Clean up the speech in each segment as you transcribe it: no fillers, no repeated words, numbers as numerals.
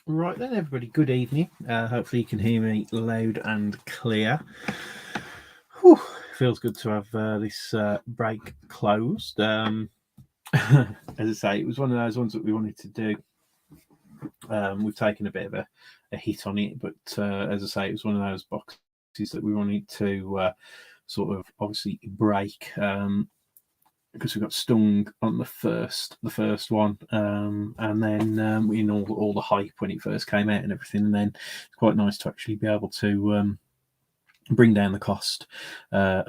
Right then, everybody, good evening. Hopefully, you can hear me loud and clear. Whew, feels good to have this break closed. As I say, it was one of those ones that we wanted to do. We've taken a bit of a hit on it, but as I say, it was one of those boxes that we wanted to sort of obviously break. Because we got stung on the first one, and then in all the hype when it first came out and everything, and then it's quite nice to actually be able to bring down the cost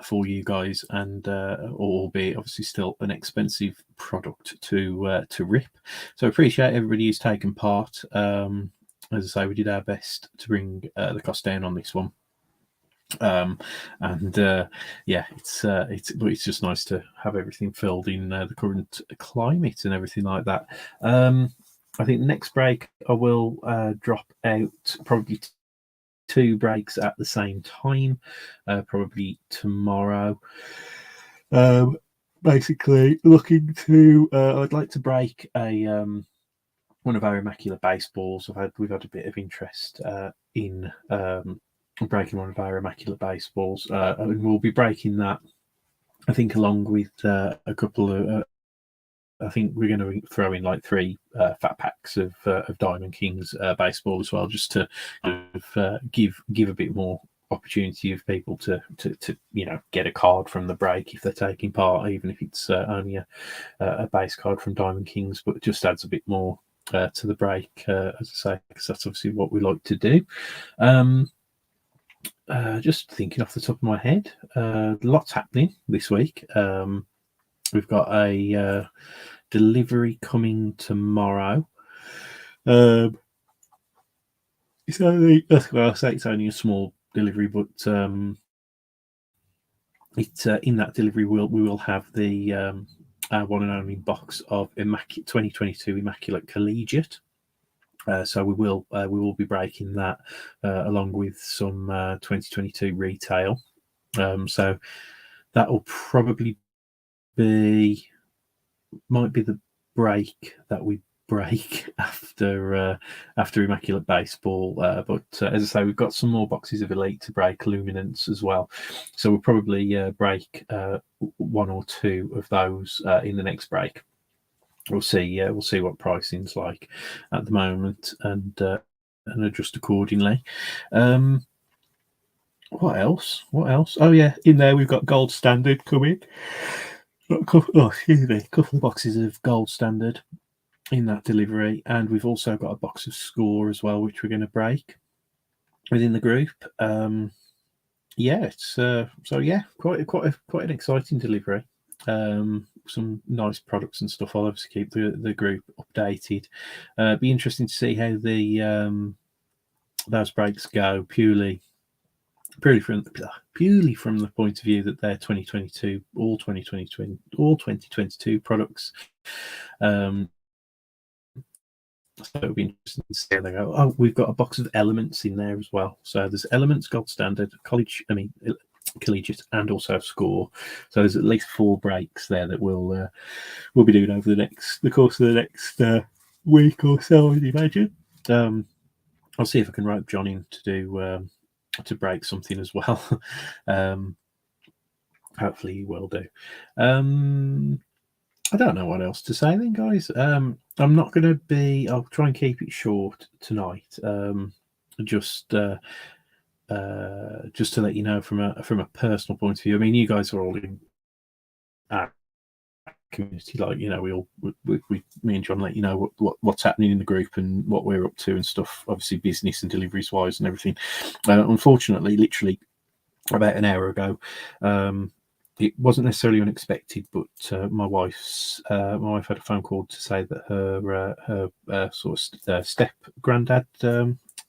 for you guys, and albeit obviously still an expensive product to rip. So I appreciate everybody who's taken part. As I say, we did our best to bring the cost down on this one. And yeah, it's just nice to have everything filled in the current climate and everything like that. I think the next break I will drop out probably two breaks at the same time, probably tomorrow. Basically, looking to I'd like to break a one of our immaculate baseballs. We've had a bit of interest in breaking one of our immaculate baseballs, and we'll be breaking that. I think along with a couple of. I think we're going to throw in like three fat packs of Diamond Kings baseball as well, just to kind of, give a bit more opportunity of people to get a card from the break if they're taking part, even if it's only a base card from Diamond Kings, but it just adds a bit more to the break, as I say, because that's obviously what we like to do. Just thinking off the top of my head, lots happening this week. We've got a delivery coming tomorrow. It's only, well, I say it's only a small delivery, but it's in that delivery we will have the our one and only box of 2022 Immaculate Collegiate. So we will be breaking that along with some 2022 retail. So that will probably might be the break that we break after Immaculate Baseball. But as I say, we've got some more boxes of Elite to break, Luminance as well. So we'll probably break one or two of those in the next break. We'll see. We'll see what pricing's like at the moment, and adjust accordingly. What else? What else? Oh yeah, in there we've got Gold Standard coming. Excuse me, a couple of boxes of Gold Standard in that delivery, and we've also got a box of Score as well, which we're going to break within the group. Yeah, it's so yeah, quite an exciting delivery. Some nice products and stuff. I'll obviously keep the group updated. Be interesting to see how the those breaks go. Purely from the point of view that they're 2022 products. So it'll be interesting to see how they go. Oh, we've got a box of Elements in there as well. So there's Elements, Gold Standard, Collegiate, and also Score. So there's at least 4 breaks there that we'll be doing over the course of the next week or so, I'd imagine. I'll see if I can rope John in to do to break something as well. Hopefully he will do. I don't know what else to say then, guys. I'm not going to be. I'll try and keep it short tonight. Just to let you know from a personal point of view. I mean, you guys are all in our community, like me and John let you know what's happening in the group and what we're up to and stuff. Obviously, business and deliveries wise and everything. Unfortunately, literally about an hour ago. It wasn't necessarily unexpected, but my wife had a phone call to say that her sort of step granddad.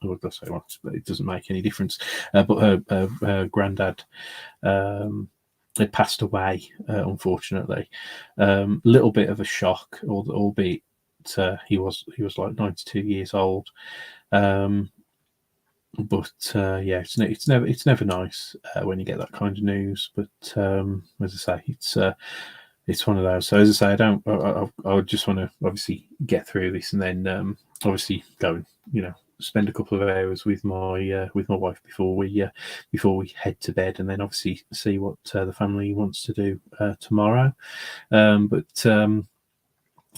It doesn't make any difference. But her granddad had passed away, unfortunately. Little bit of a shock, albeit he was like 92 years old. But yeah, it's never nice when you get that kind of news. But as I say, it's one of those. So as I say, I just want to obviously get through this and then obviously go and spend a couple of hours with my wife before we head to bed, and then obviously see what the family wants to do tomorrow.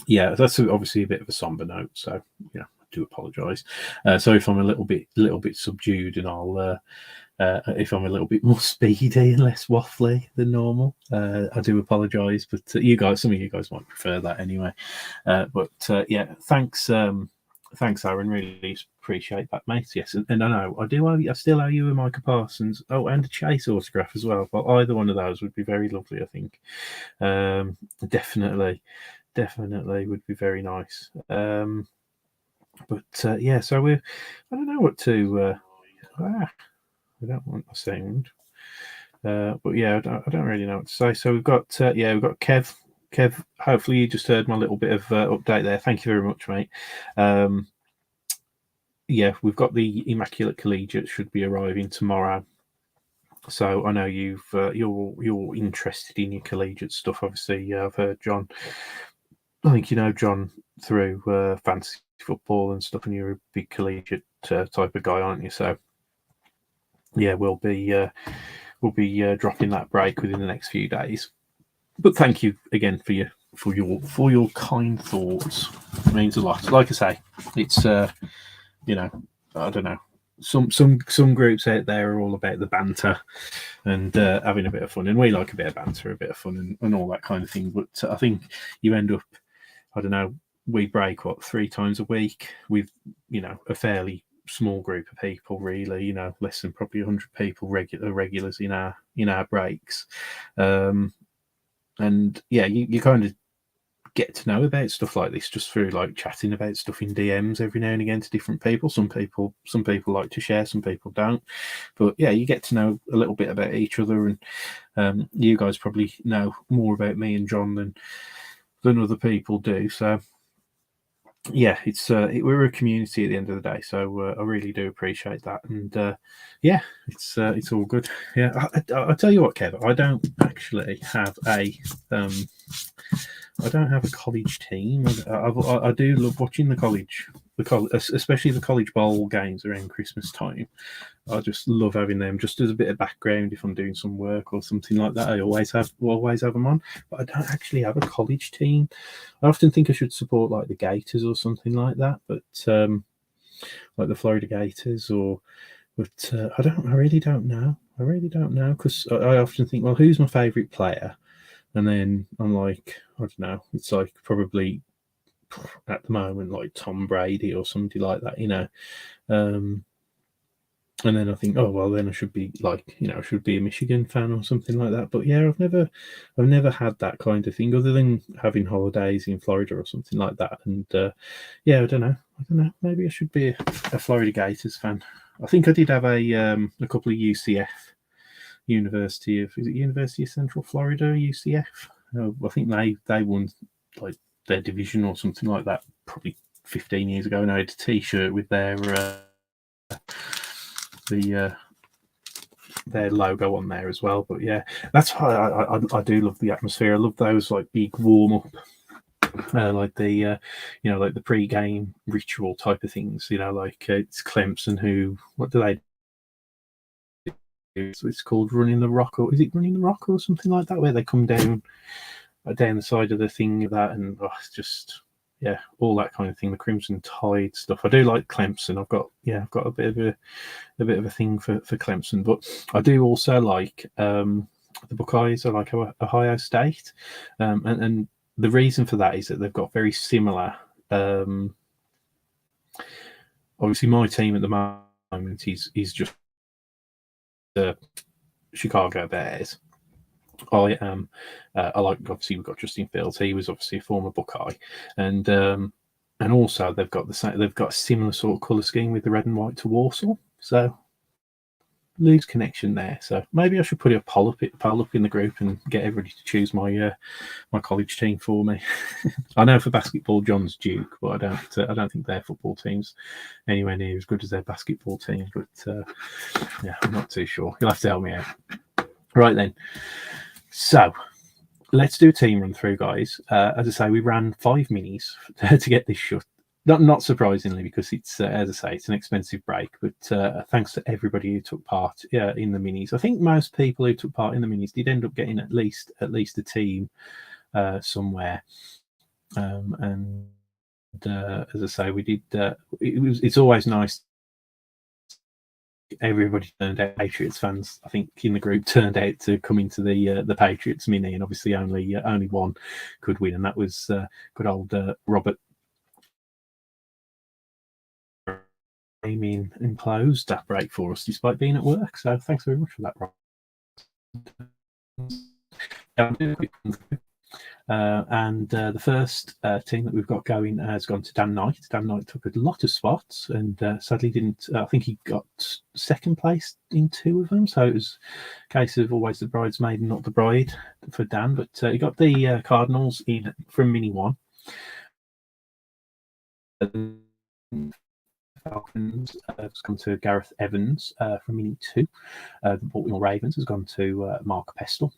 Yeah, that's obviously a bit of a somber note, so I do apologise. So if I'm a little bit subdued, and I'll if I'm a little bit more speedy and less waffly than normal, I do apologise. But some of you guys might prefer that anyway. Yeah, thanks, Aaron. Really appreciate that, mate. Yes, and I know I still owe you a Micah Parsons. Oh, and a Chase autograph as well. But either one of those would be very lovely, I think. Definitely would be very nice. Yeah, so I don't know what to. I don't want a sound. But yeah, I don't really know what to say. So we've got Kev. Kev, hopefully you just heard my little bit of update there. Thank you very much, mate. Yeah, we've got the Immaculate Collegiate should be arriving tomorrow. So I know you're interested in your collegiate stuff. Obviously, I've heard John. I think you know John through fantasy football and stuff, and you're a big collegiate type of guy, aren't you? So yeah, we'll be dropping that break within the next few days. But thank you again for your kind thoughts. It means a lot. Like I say, it's I don't know. Some groups out there are all about the banter and having a bit of fun, and we like a bit of banter, a bit of fun, and all that kind of thing. But I think you end up, I don't know, we break 3 times a week with a fairly small group of people, really, less than probably 100 people, regulars in our breaks, and yeah, you kind of get to know about stuff like this just through like chatting about stuff in DMs every now and again to different people. Some people like to share, some people don't, but yeah, you get to know a little bit about each other, and you guys probably know more about me and John than other people do. So yeah, we're a community at the end of the day, so I really do appreciate that, and yeah, it's all good. Yeah, I tell you what, Kev, I don't actually have I don't have a college team. I do love watching the college, especially the college bowl games around Christmas time. I just love having them just as a bit of background if I'm doing some work or something like that. I always have them on, but I don't actually have a college team. I often think I should support like the Gators or something like that, but like the Florida Gators but I really don't know. I really don't know, because I often think, well, who's my favourite player? And then I'm like, I don't know, it's like probably at the moment like Tom Brady or somebody like that, and then I think, oh well, then I should be like, I should be a Michigan fan or something like that. But yeah, I've never had that kind of thing, other than having holidays in Florida or something like that. And yeah, I don't know. Maybe I should be a Florida Gators fan. I think I did have a couple of UCF. University of Central Florida, UCF. I think they won like their division or something like that probably 15 years ago, and I had a T-shirt with their logo on there as well. But yeah, that's why I do love the atmosphere. I love those like big warm up, like the like the pre-game ritual type of things. Like it's Clemson what do they? So it's called Running the Rock, or is it Running the Rock or something like that, where they come down the side of the thing, and it's just all that kind of thing. The Crimson Tide stuff. I do like Clemson. I've got a bit of a thing for Clemson, but I do also like the Buckeyes. I like Ohio State, and the reason for that is that they've got very similar. Obviously, my team at the moment is just the Chicago Bears. I like, obviously we've got Justin Fields. He was obviously a former Buckeye, and also they've got a similar sort of colour scheme with the red and white to Warsaw. So loose connection there. So maybe I should put a poll up in the group and get everybody to choose my college team for me. I know for basketball, John's Duke, but I don't think their football team's anywhere near as good as their basketball team. But yeah, I'm not too sure. You'll have to help me out. Right then. So let's do a team run through, guys. As I say, we ran 5 minis to get this not surprisingly, because it's as I say, it's an expensive break. But thanks to everybody who took part in the minis. I think most people who took part in the minis did end up getting at least a team somewhere. And as I say, we did. It's always nice. Everybody turned out Patriots fans. I think in the group turned out to come into the Patriots mini, and obviously only one could win, and that was good old Robert. Came in and closed that break for us despite being at work. So thanks very much for that, Rob. And the first team that we've got going has gone to Dan Knight. Dan Knight took a lot of spots and sadly didn't. I think he got second place in 2 of them. So it was a case of always the bridesmaid and not the bride for Dan. But he got the Cardinals in from Mini 1. Falcons has gone to Gareth Evans from Mini 2. The Baltimore Ravens has gone to Mark Pestle.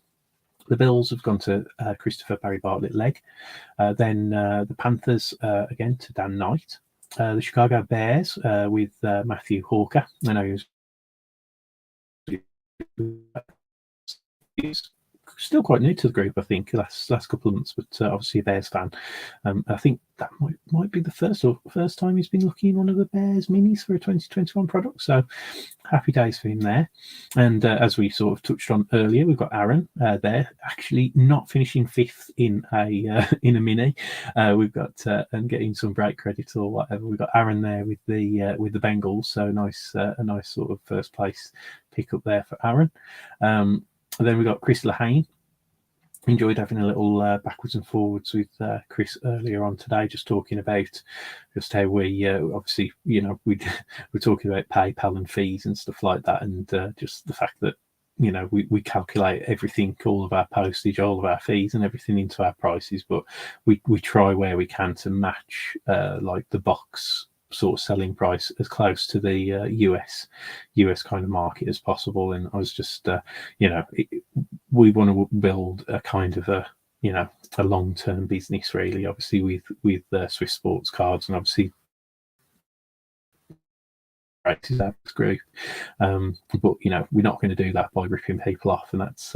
The Bills have gone to Christopher Barry Bartlett Legg. Then the Panthers again to Dan Knight. The Chicago Bears with Matthew Hawker. I know he's still quite new to the group, I think, last couple of months, but obviously a Bears fan. I think that might be the first time he's been looking in one of the Bears minis for a 2021 product. So happy days for him there. And as we sort of touched on earlier, we've got Aaron there, actually not finishing 5th in a mini. We've got and getting some break credit or whatever. We've got Aaron there with the Bengals. So a nice sort of first place pick up there for Aaron. And then we've got Chris Lahane. Enjoyed having a little backwards and forwards with Chris earlier on today, just talking about just how we obviously, we're talking about PayPal and fees and stuff like that, and just the fact that we calculate everything, all of our postage, all of our fees and everything into our prices, but we try where we can to match like the box sort of selling price as close to the US kind of market as possible. And I was just we want to build a kind of a long-term business, really, obviously with Swiss Sports Cards, and obviously group, but we're not going to do that by ripping people off, and that's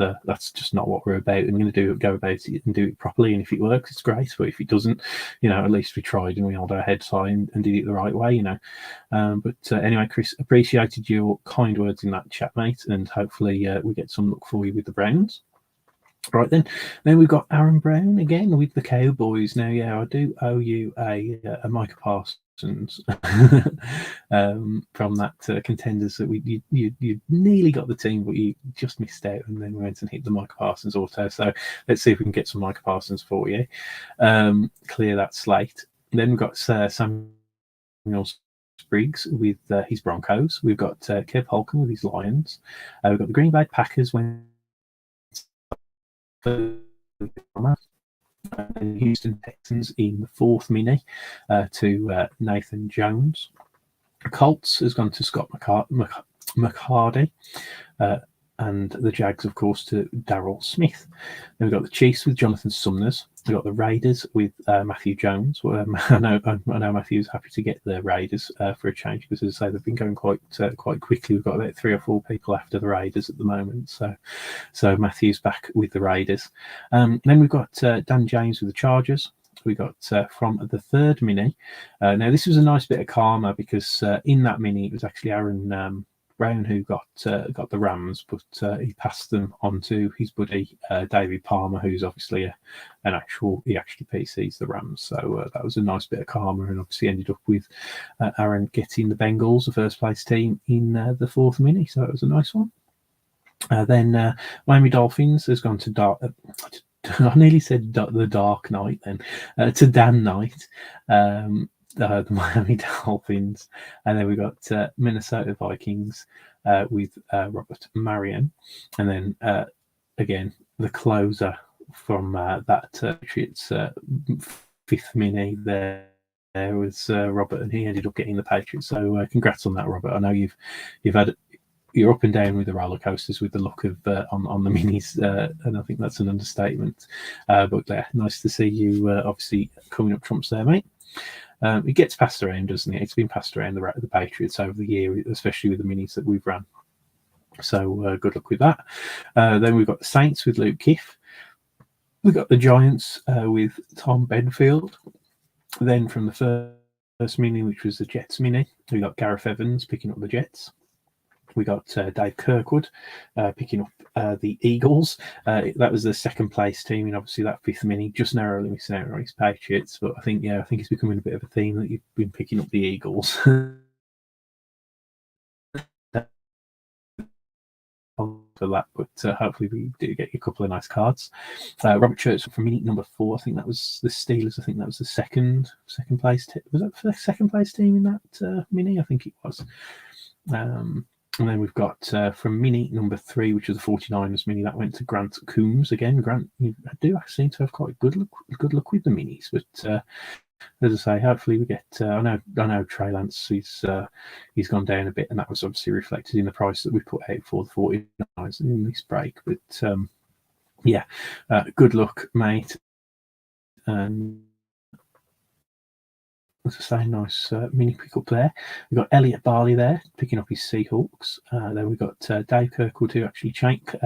just not what we're about. I'm going to go about it and do it properly, and if it works, it's great, but if it doesn't, at least we tried and we held our heads high and did it the right way. But anyway, Chris, appreciated your kind words in that chat, mate, and hopefully we get some luck for you with the Browns. Right then we've got Aaron Brown again with the Cowboys. Now, I do owe you a Micah Parsons from that Contenders that you nearly got the team, but you just missed out, and then we went and hit the Micah Parsons auto. So let's see if we can get some Micah Parsons for you. Clear that slate. And then we've got Samuel Spriggs with his Broncos. We've got Kev Holcomb with his Lions. We've got the Green Bay Packers when and Houston Texans in the 4th mini to Nathan Jones. Colts has gone to Scott McHardy, and the Jags, of course, to Daryl Smith. Then we've got the Chiefs with Jonathan Sumners. We've got the Raiders with Matthew Jones. I know Matthew's happy to get the Raiders for a change, because, as I say, they've been going quite quickly. We've got about 3 or 4 people after the Raiders at the moment. So Matthew's back with the Raiders. Then we've got Dan James with the Chargers. We got from the 3rd mini. Now, this was a nice bit of karma, because in that mini it was actually Aaron Brown who got the Rams, but he passed them on to his buddy David Palmer, who's obviously he actually PCs the Rams. So that was a nice bit of karma, and obviously ended up with Aaron getting the Bengals, the first place team, in the 4th mini. So it was a nice one. Then Miami Dolphins has gone to I nearly said the Dark Knight then, to Dan Knight, the Miami Dolphins. And then we've got Minnesota Vikings with Robert Marion. And then, again, the closer from that Patriots 5th mini there was Robert, and he ended up getting the Patriots. So congrats on that, Robert. I know you've had... You're up and down with the roller coasters with the look of on the minis, and I think that's an understatement. But nice to see you obviously coming up trumps there, mate. It gets passed around, doesn't it? It's been passed around the Patriots over the year, especially with the minis that we've run. So good luck with that. Then we've got the Saints with Luke Kiff. We've got the Giants with Tom Benfield. Then from the first mini, which was the Jets mini, we got Gareth Evans picking up the Jets. We got Dave Kirkwood picking up the Eagles. That was the second place team, and obviously that fifth mini just narrowly missing out on his Patriots. But I think it's becoming a bit of a theme that you've been picking up the Eagles. For that, but hopefully we do get you a couple of nice cards. Robert Church from mini number 4. I think that was the Steelers. I think that was the second place. Was that the second place team in that mini? I think it was. And then we've got from mini number 3, which was the 49ers mini, that went to Grant Coombs again. Grant, you do seem to have quite good luck with the minis, but as I say, hopefully we get. I know Trey Lance. He's gone down a bit, and that was obviously reflected in the price that we put out for the 49ers in this break. But good luck, mate. And as I say, nice mini pickup there. We've got Elliot Barley there picking up his Seahawks. Then we've got Dave Kirkwood who actually changed.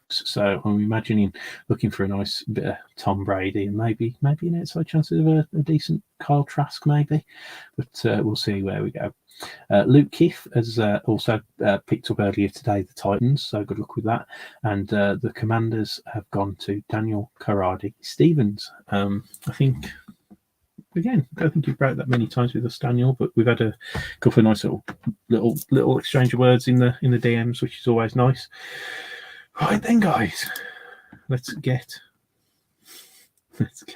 So I'm imagining looking for a nice bit of Tom Brady and maybe an outside chance of a decent Kyle Trask, maybe. But we'll see where we go. Luke Kiff has also picked up earlier today the Titans, so good luck with that. And the Commanders have gone to Daniel Karadi Stevens. I think. Again, I don't think you've broke that many times with us, Daniel, but we've had a couple of nice little exchange of words in the DMs, which is always nice. Right then, guys, let's get going.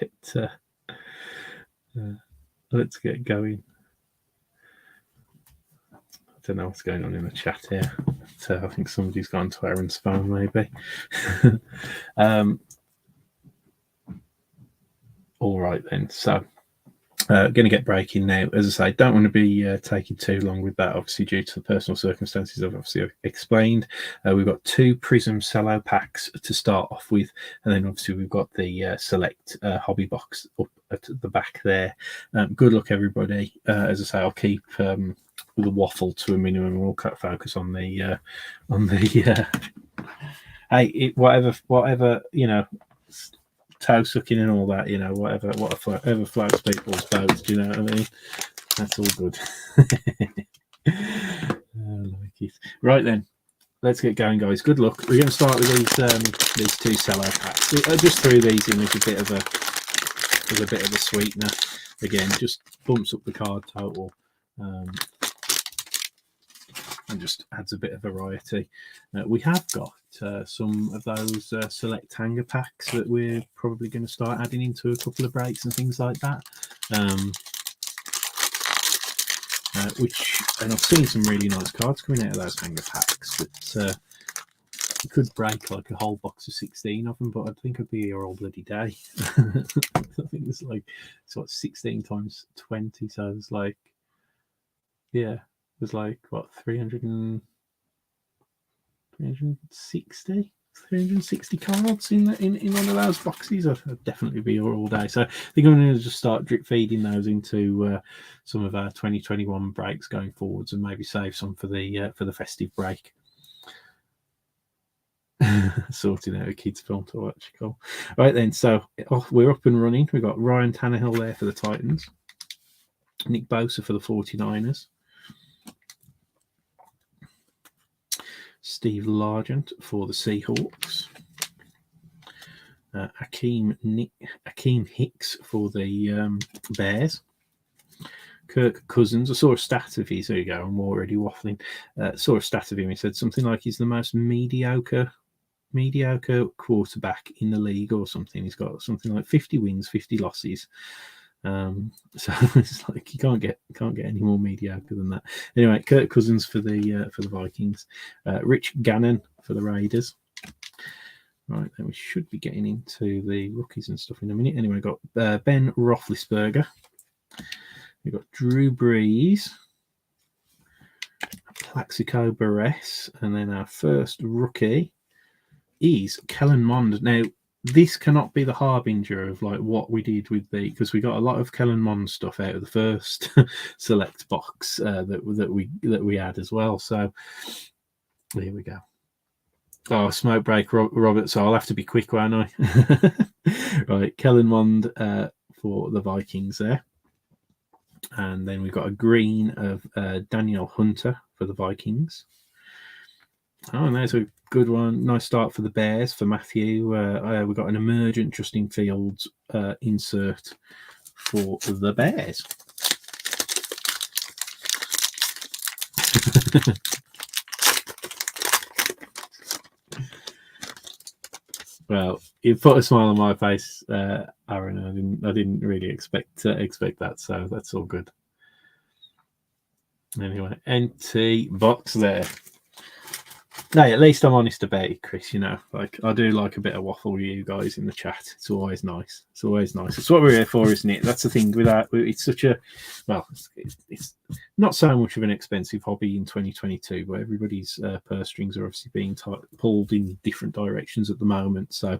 I don't know what's going on in the chat here. So I think somebody's gone to Aaron's phone, maybe. All right then. So. Going to get breaking now. As I say, don't want to be taking too long with that, obviously due to the personal circumstances I've obviously explained. We've got 2 Prism Cello packs to start off with, and then obviously we've got the select hobby box up at the back there. Good luck, everybody. As I say, I'll keep the waffle to a minimum. We'll focus on the hey, whatever toe sucking and all that, whatever floats people's boats, do you know what I mean? That's all good. Like it. Right then, let's get going, guys. Good luck. We're going to start with these 2 cello packs. I just threw these in as a bit of a sweetener. Again, just bumps up the card total. And just adds a bit of variety. We have got some of those select hanger packs that we're probably going to start adding into a couple of breaks and things like that. And I've seen some really nice cards coming out of those hanger packs, but you could break like a whole box of 16 of them, but I think I'd be here all bloody day. I think it's like 16 times 20, so it's like, yeah. Was like what 360 cards in one of those boxes. I'd definitely be here all day. So I think I'm going to just start drip feeding those into some of our 2021 breaks going forwards, and maybe save some for the festive break. Sorting out a kids' film to watch. Cool. Right then, so we're up and running. We've got Ryan Tannehill there for the Titans, Nick Bosa for the 49ers, Steve Largent for the Seahawks, Akeem Hicks for the Bears, Kirk Cousins. I saw a stat of his. There you go. I'm already waffling. Saw a stat of him. He said something like he's the most mediocre quarterback in the league or something. He's got something like 50 wins, 50 losses. So it's like you can't get any more mediocre than that. Anyway, Kirk Cousins for the Vikings, Rich Gannon for the Raiders. Right, then we should be getting into the rookies and stuff in a minute. Anyway, we've got Ben Roethlisberger. We've got Drew Brees, Plaxico Burress, and then our first rookie is Kellen Mond. Now, this cannot be the harbinger of like what we did with the, because we got a lot of Kellen Mond stuff out of the first select box that we had as well. So here we go. Oh, smoke break, Robert. So I'll have to be quick, won't I? Right, Kellen Mond for the Vikings there. And then we've got a green of Daniel Hunter for the Vikings. Oh, and there's a good one. Nice start for the Bears for Matthew. We've got an emergent Justin Fields insert for the Bears. Well, you put a smile on my face, Aaron. I didn't really expect that, so that's all good. Anyway, NT box there. Hey, at least I'm honest about it, Chris. You know, like I do like a bit of waffle with you guys in the chat. It's always nice. It's always nice. It's what we're here for, isn't it? That's the thing. It's such a, well, it's not so much of an expensive hobby in 2022, where everybody's purse strings are obviously being pulled in different directions at the moment. So,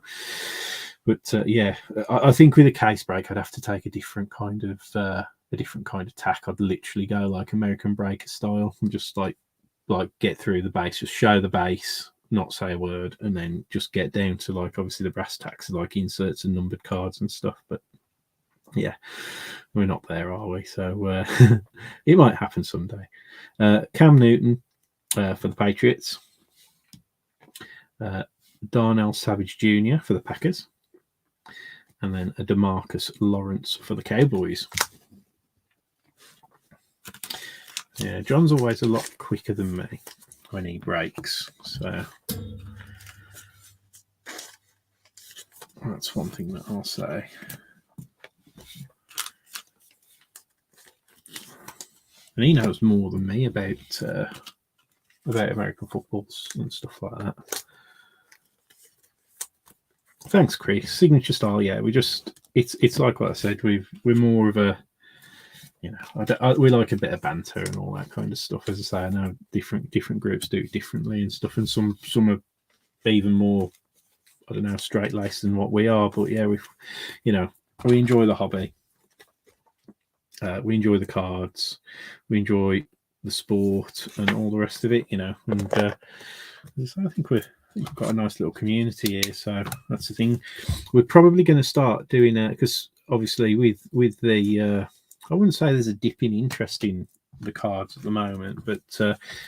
but yeah, I think with a case break, I'd have to take a different kind of tack. I'd literally go like American Breaker style and just like get through the base, just show the base, not say a word, and then just get down to like obviously the brass tacks, like inserts and numbered cards and stuff. But yeah, we're not there, are we? So it might happen someday. Cam Newton for the Patriots, Darnell Savage Jr. for the Packers, and then a DeMarcus Lawrence for the Cowboys. Yeah, John's always a lot quicker than me when he breaks. So that's one thing that I'll say. And he knows more than me about American footballs and stuff like that. Thanks, Chris. Signature style, yeah. It's like what I said. We're more of a, you know, we like a bit of banter and all that kind of stuff. As I say, I know different groups do it differently and stuff, and some are even more, I don't know, straight laced than what we are. But yeah, we enjoy the hobby. We enjoy the cards. We enjoy the sport and all the rest of it. You know, and I think we've got a nice little community here. So that's the thing. We're probably going to start doing that because obviously with the I wouldn't say there's a dip in interest in the cards at the moment, but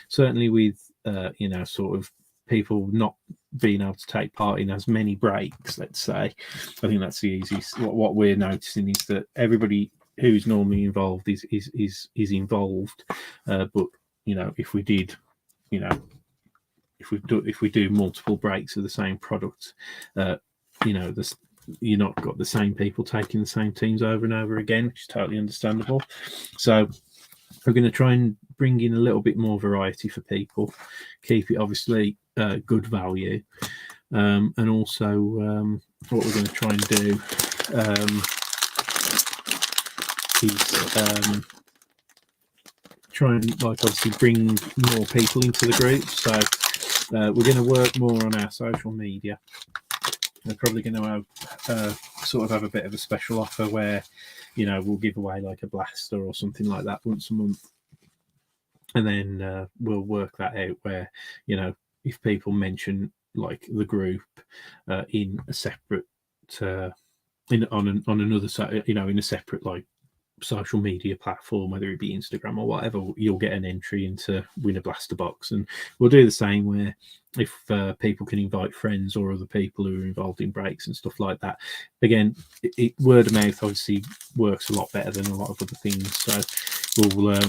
certainly with sort of people not being able to take part in as many breaks, let's say, I think that's the easiest. What we're noticing is that everybody who's normally involved is involved, but you know, if we did, you know, if we do multiple breaks of the same product, you know, you're not got the same people taking the same teams over and over again, which is totally understandable. So we're going to try and bring in a little bit more variety for people, keep it obviously good value, and also what we're going to try and do is try and like obviously bring more people into the group. So we're going to work more on our social media. We're probably going to have have a bit of a special offer where, you know, we'll give away like a blaster or something like that once a month, and then we'll work that out where, you know, if people mention like the group in a separate on another side, you know, in a separate like social media platform, whether it be Instagram or whatever, you'll get an entry into win a blaster box. And we'll do the same where if people can invite friends or other people who are involved in breaks and stuff like that. Again, word of mouth obviously works a lot better than a lot of other things. So we'll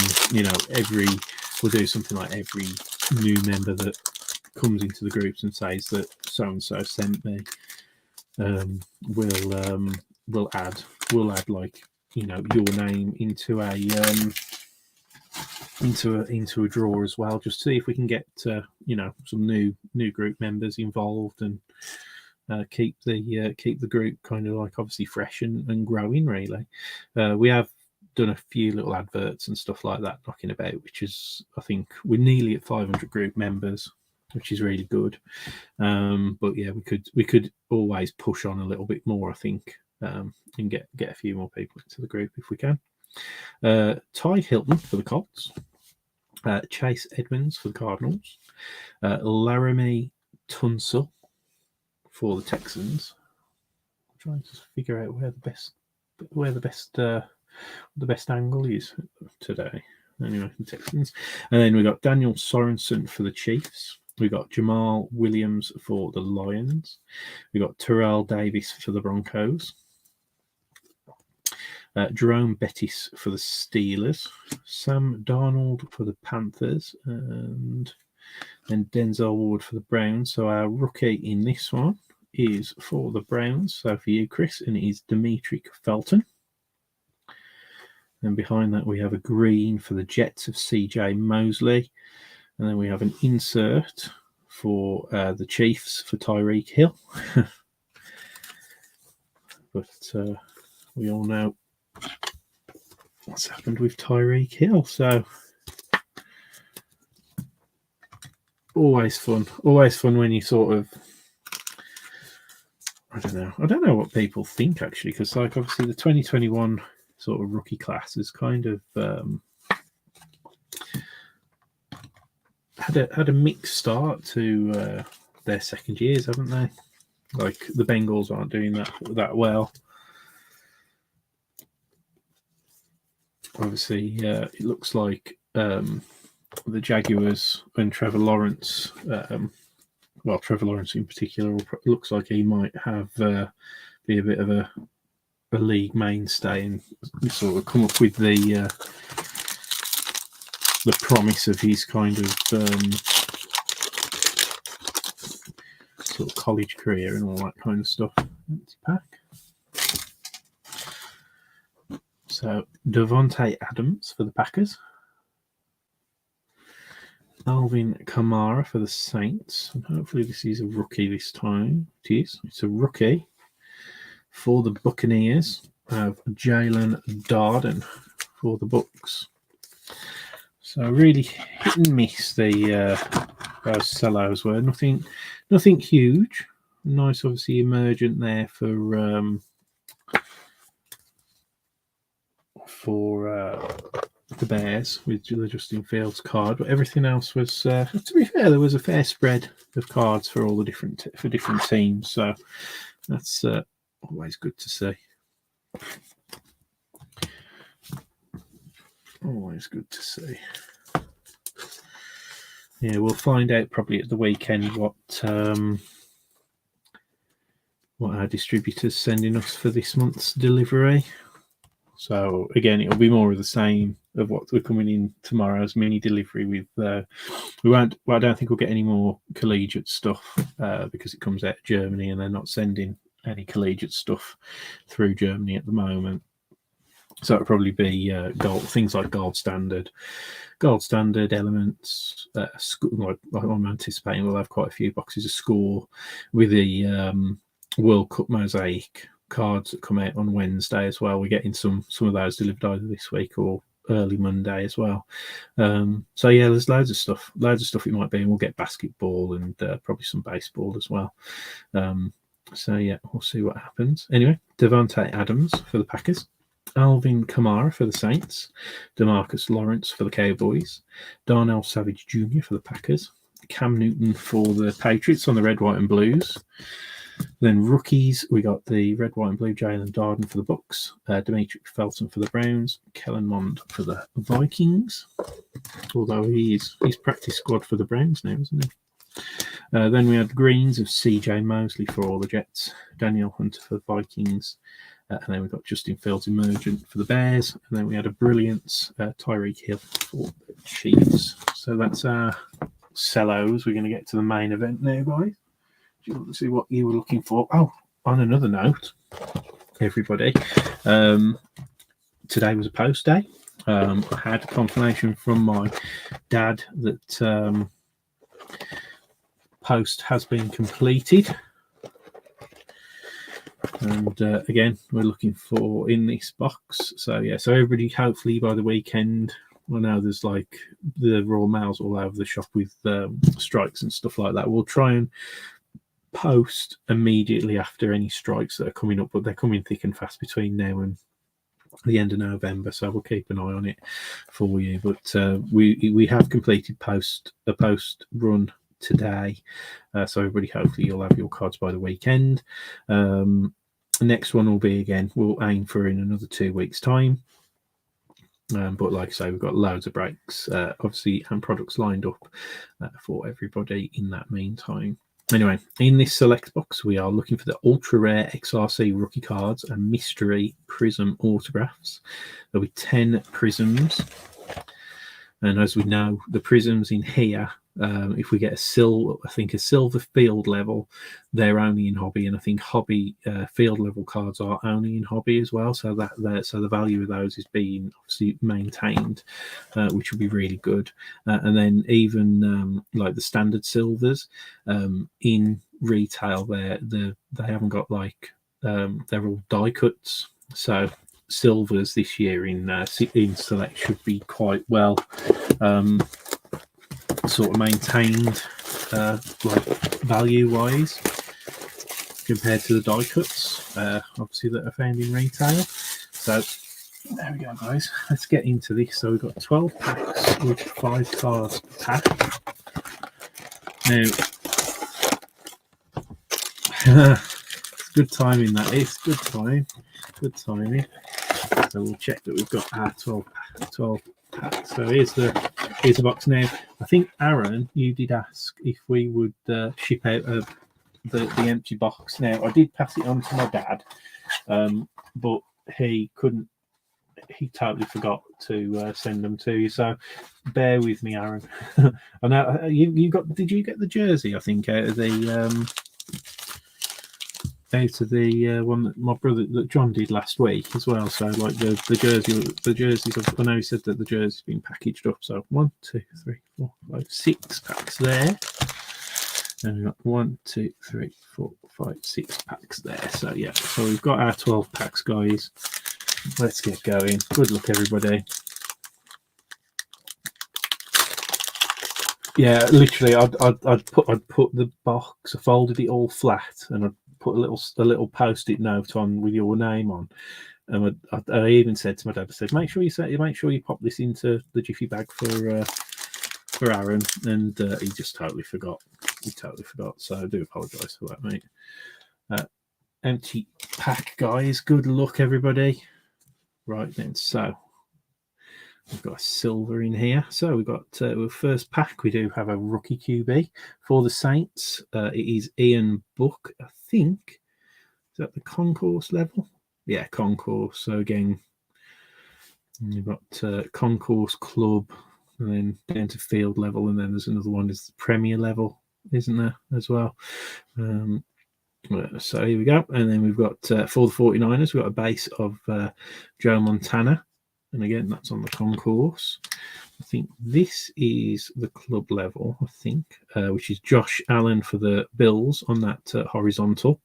we'll do something like every new member that comes into the groups and says that so and so sent me, we'll add like, you know, your name into a draw as well, just to see if we can get you know, some new group members involved and keep the group kind of like obviously fresh and growing. Really, we have done a few little adverts and stuff like that knocking about, which is, I think we're nearly at 500 group members. which is really good. But yeah, we could always push on a little bit more, I think, and get a few more people into the group if we can. Ty Hilton for the Colts, Chase Edmonds for the Cardinals, Laramie Tunsil for the Texans. I'm trying to figure out where the best angle is today. Anyway, the Texans. And then we got Daniel Sorensen for the Chiefs. We got Jamal Williams for the Lions. We got Terrell Davis for the Broncos. Jerome Bettis for the Steelers. Sam Darnold for the Panthers. And then Denzel Ward for the Browns. So our rookie in this one is for the Browns. So for you, Chris, and it is Demetric Felton. And behind that, we have a green for the Jets of CJ Mosley. And then we have an insert for the Chiefs for Tyreek Hill. But we all know what's happened with Tyreek Hill. So always fun when you sort of, I don't know what people think actually, because like obviously the 2021 sort of rookie class is kind of had a mixed start to their second years, haven't they? Like the Bengals aren't doing that well. Obviously, it looks like the Jaguars and Trevor Lawrence, Trevor Lawrence in particular, looks like he might have be a bit of a league mainstay and sort of come up with the promise of his kind of sort of college career and all that kind of stuff. Empty pack. So Devontae Adams for the Packers. Alvin Kamara for the Saints. And hopefully this is a rookie this time. It is. It's a rookie for the Buccaneers. Of Jalen Darden for the Bucs. So really hit and miss those sellouts were. Nothing huge. Nice, obviously, emergent there for the Bears with the Justin Fields card, but everything else was, to be fair, there was a fair spread of cards for all the different teams. So that's always good to see. Always good to see. Yeah, we'll find out probably at the weekend what our distributor's sending us for this month's delivery. So again, it'll be more of the same of what we're coming in tomorrow's mini delivery with. I don't think we'll get any more collegiate stuff because it comes out of Germany and they're not sending any collegiate stuff through Germany at the moment. So it'll probably be things like gold standard elements. I'm anticipating we'll have quite a few boxes of Score with the World Cup mosaic cards that come out on Wednesday as well. We're getting some of those delivered either this week or early Monday as well. So yeah, there's loads of stuff it might be, and we'll get basketball and probably some baseball as well. So yeah, we'll see what happens. Anyway, Devontae Adams for the Packers. Alvin Kamara for the Saints, DeMarcus Lawrence for the Cowboys, Darnell Savage Jr. for the Packers, Cam Newton for the Patriots on the red, white and blues. Then rookies, we got the red, white and blue Jalen Darden for the Bucs, Demetric Felton for the Browns, Kellen Mond for the Vikings, although he's practice squad for the Browns now, isn't he? Then we had greens of CJ Mosley for all the Jets, Daniel Hunter for the Vikings, and then we got Justin Fields emergent for the Bears, and then we had a brilliance Tyreek Hill for the Chiefs. So that's our sellos. We're going to get to the main event now, guys. Do you want to see what you were looking for? Oh, on another note, everybody, today was a post day. I had confirmation from my dad that post has been completed. And again, we're looking for in this box. So yeah, so everybody, hopefully by the weekend, I know there's like the Royal Mails all over the shop with strikes and stuff like that. We'll try and post immediately after any strikes that are coming up, but they're coming thick and fast between now and the end of November, so we'll keep an eye on it for you. But we have completed a post run today, so everybody, hopefully you'll have your cards by the weekend. The next one will be, again, we'll aim for in another 2 weeks time. But like I say, we've got loads of breaks, obviously, and products lined up for everybody in that meantime. Anyway, in this select box, we are looking for the ultra rare XRC rookie cards and mystery prism autographs. There'll be 10 prisms. And as we know, the prisms in here, if we get a silver field level, they're only in hobby, and I think hobby field level cards are only in hobby as well. So the value of those is being obviously maintained, which will be really good. And then even like the standard silvers in retail, they haven't got like they're all die cuts. So silvers this year in select should be quite well sort of maintained like value wise compared to the die cuts obviously that are found in retail. So there we go, guys, let's get into this. So we've got 12 packs with 5 cards per pack. Now it's good timing, that is good timing. So we'll check that we've got our 12 packs. So here's the box now. I think, Aaron, you did ask if we would ship out the empty box. Now, I did pass it on to my dad, but he couldn't. He totally forgot to send them to you. So bear with me, Aaron. I know you got. Did you get the jersey? I think out of the one that my brother that John did last week as well. So like the jerseys. I know he said that the jersey's been packaged up. So 1, 2, 3, 4, 5, 6 packs there, and we've got 1, 2, 3, 4, 5, 6 packs there. So yeah, so we've got our 12 packs, guys. Let's get going. Good luck, everybody. Yeah, literally, I'd put the box. I folded it all flat, and I'd put a little post-it note on with your name on. And I even said to my dad, I said, make sure you pop this into the jiffy bag for Aaron, and he just totally forgot. So I do apologise for that, mate. Empty pack, guys. Good luck, everybody. Right then, so we've got a silver in here. So we've got first pack. We do have a rookie QB for the Saints. It is Ian Book, I think. Is that the concourse level? Yeah, concourse. So again, you've got concourse club, and then down to field level, and then there's another one is the Premier level, isn't there, as well? So here we go. And then we've got for the 49ers, we've got a base of Joe Montana. And again, that's on the concourse. I think this is the club level, which is Josh Allen for the Bills on that horizontal.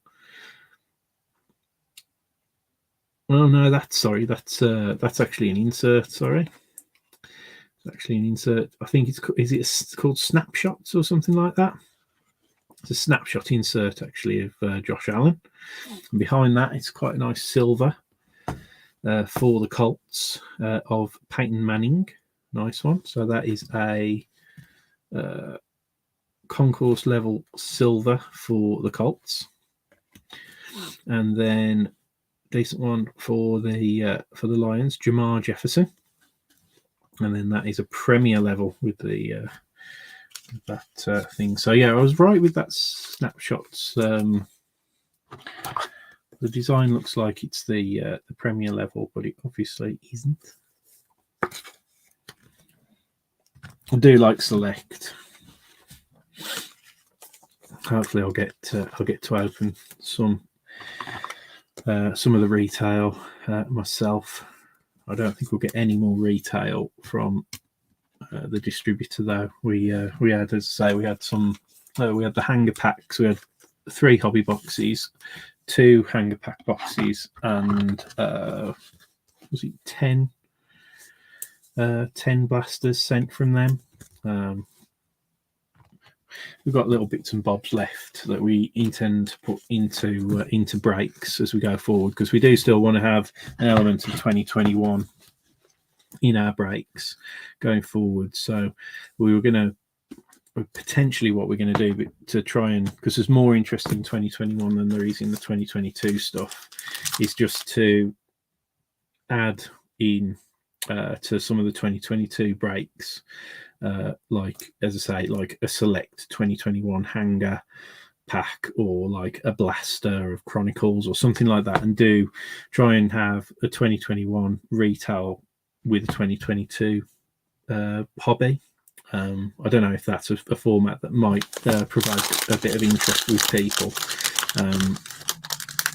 Oh no, that's actually an insert. Sorry, it's actually an insert. I think it's called Snapshots or something like that. It's a snapshot insert actually of Josh Allen. And behind that, it's quite a nice silver for the Colts of Peyton Manning. Nice one. So that is a concourse level silver for the Colts, and then decent one for the Lions, Jamar Jefferson, and then that is a Premier level with the that thing. So yeah, I was right with that snapshots. The design looks like it's the Premier level, but it obviously isn't. I do like Select. Hopefully, I'll get to open some of the retail myself. I don't think we'll get any more retail from the distributor though. We had, as I say, we had the hanger packs. We had 3 hobby boxes, 2 hanger pack boxes, and was it 10 10 blasters sent from them. We've got little bits and bobs left that we intend to put into breaks as we go forward, because we do still want to have an element of 2021 in our breaks going forward. So we were going to potentially, what we're going to do to try and, because there's more interest in 2021 than there is in the 2022 stuff, is just to add in to some of the 2022 breaks, like, as I say, like a select 2021 hanger pack, or like a blaster of Chronicles or something like that, and do try and have a 2021 retail with a 2022 hobby. I don't know if that's a format that might provide a bit of interest with people.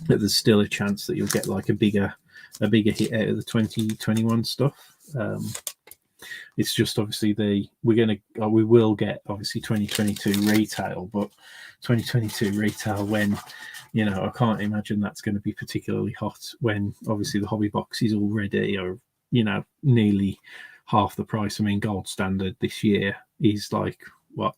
But there's still a chance that you'll get like a bigger hit out of the 2021 stuff. It's just obviously we will get obviously 2022 retail, but 2022 retail, when, you know, I can't imagine that's going to be particularly hot when obviously the hobby box is already, or, you know, nearly half the price. I mean, gold standard this year is like, what?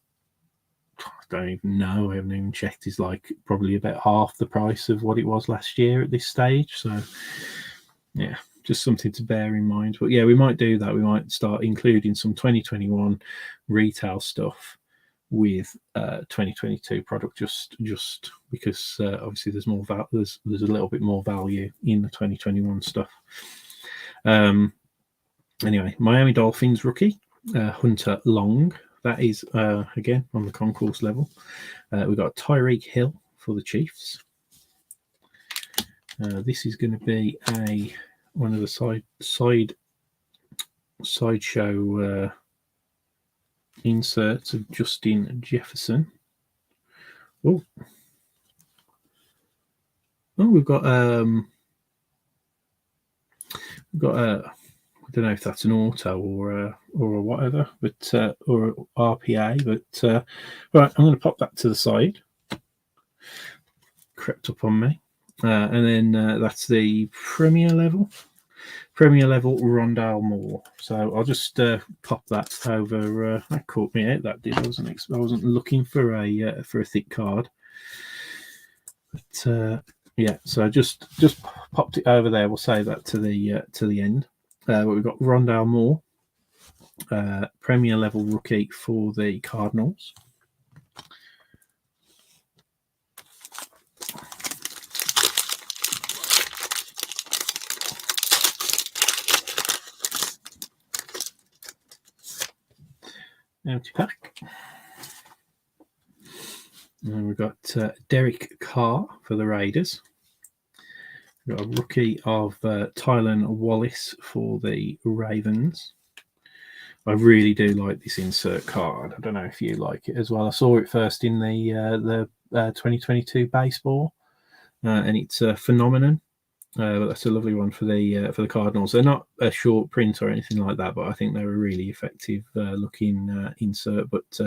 I don't even know. I haven't even checked. Is like probably about half the price of what it was last year at this stage. So, yeah, just something to bear in mind. But yeah, we might do that. We might start including some 2021 retail stuff with 2022 product, just because obviously there's more there's a little bit more value in the 2021 stuff. Anyway, Miami Dolphins rookie, Hunter Long. That is, again, on the concourse level. We've got Tyreek Hill for the Chiefs. This is going to be one of the sideshow inserts of Justin Jefferson. Oh, we've got I don't know if that's an auto or a whatever, but or RPA. But right, I'm going to pop that to the side. Crept up on me, and then that's the Premier level Rondale Moore. So I'll just pop that over. That caught me out. That did. I wasn't looking for a thick card, but yeah. So I just popped it over there. We'll save that to the end. But we've got Rondale Moore, Premier level rookie for the Cardinals. Empty pack. And we've got Derek Carr for the Raiders. We've got a rookie of Tylan Wallace for the Ravens. I really do like this insert card. I don't know if you like it as well. I saw it first in the 2022 baseball, and it's a Phenomenon. That's a lovely one for the Cardinals. They're not a short print or anything like that, but I think they're a really effective looking insert. But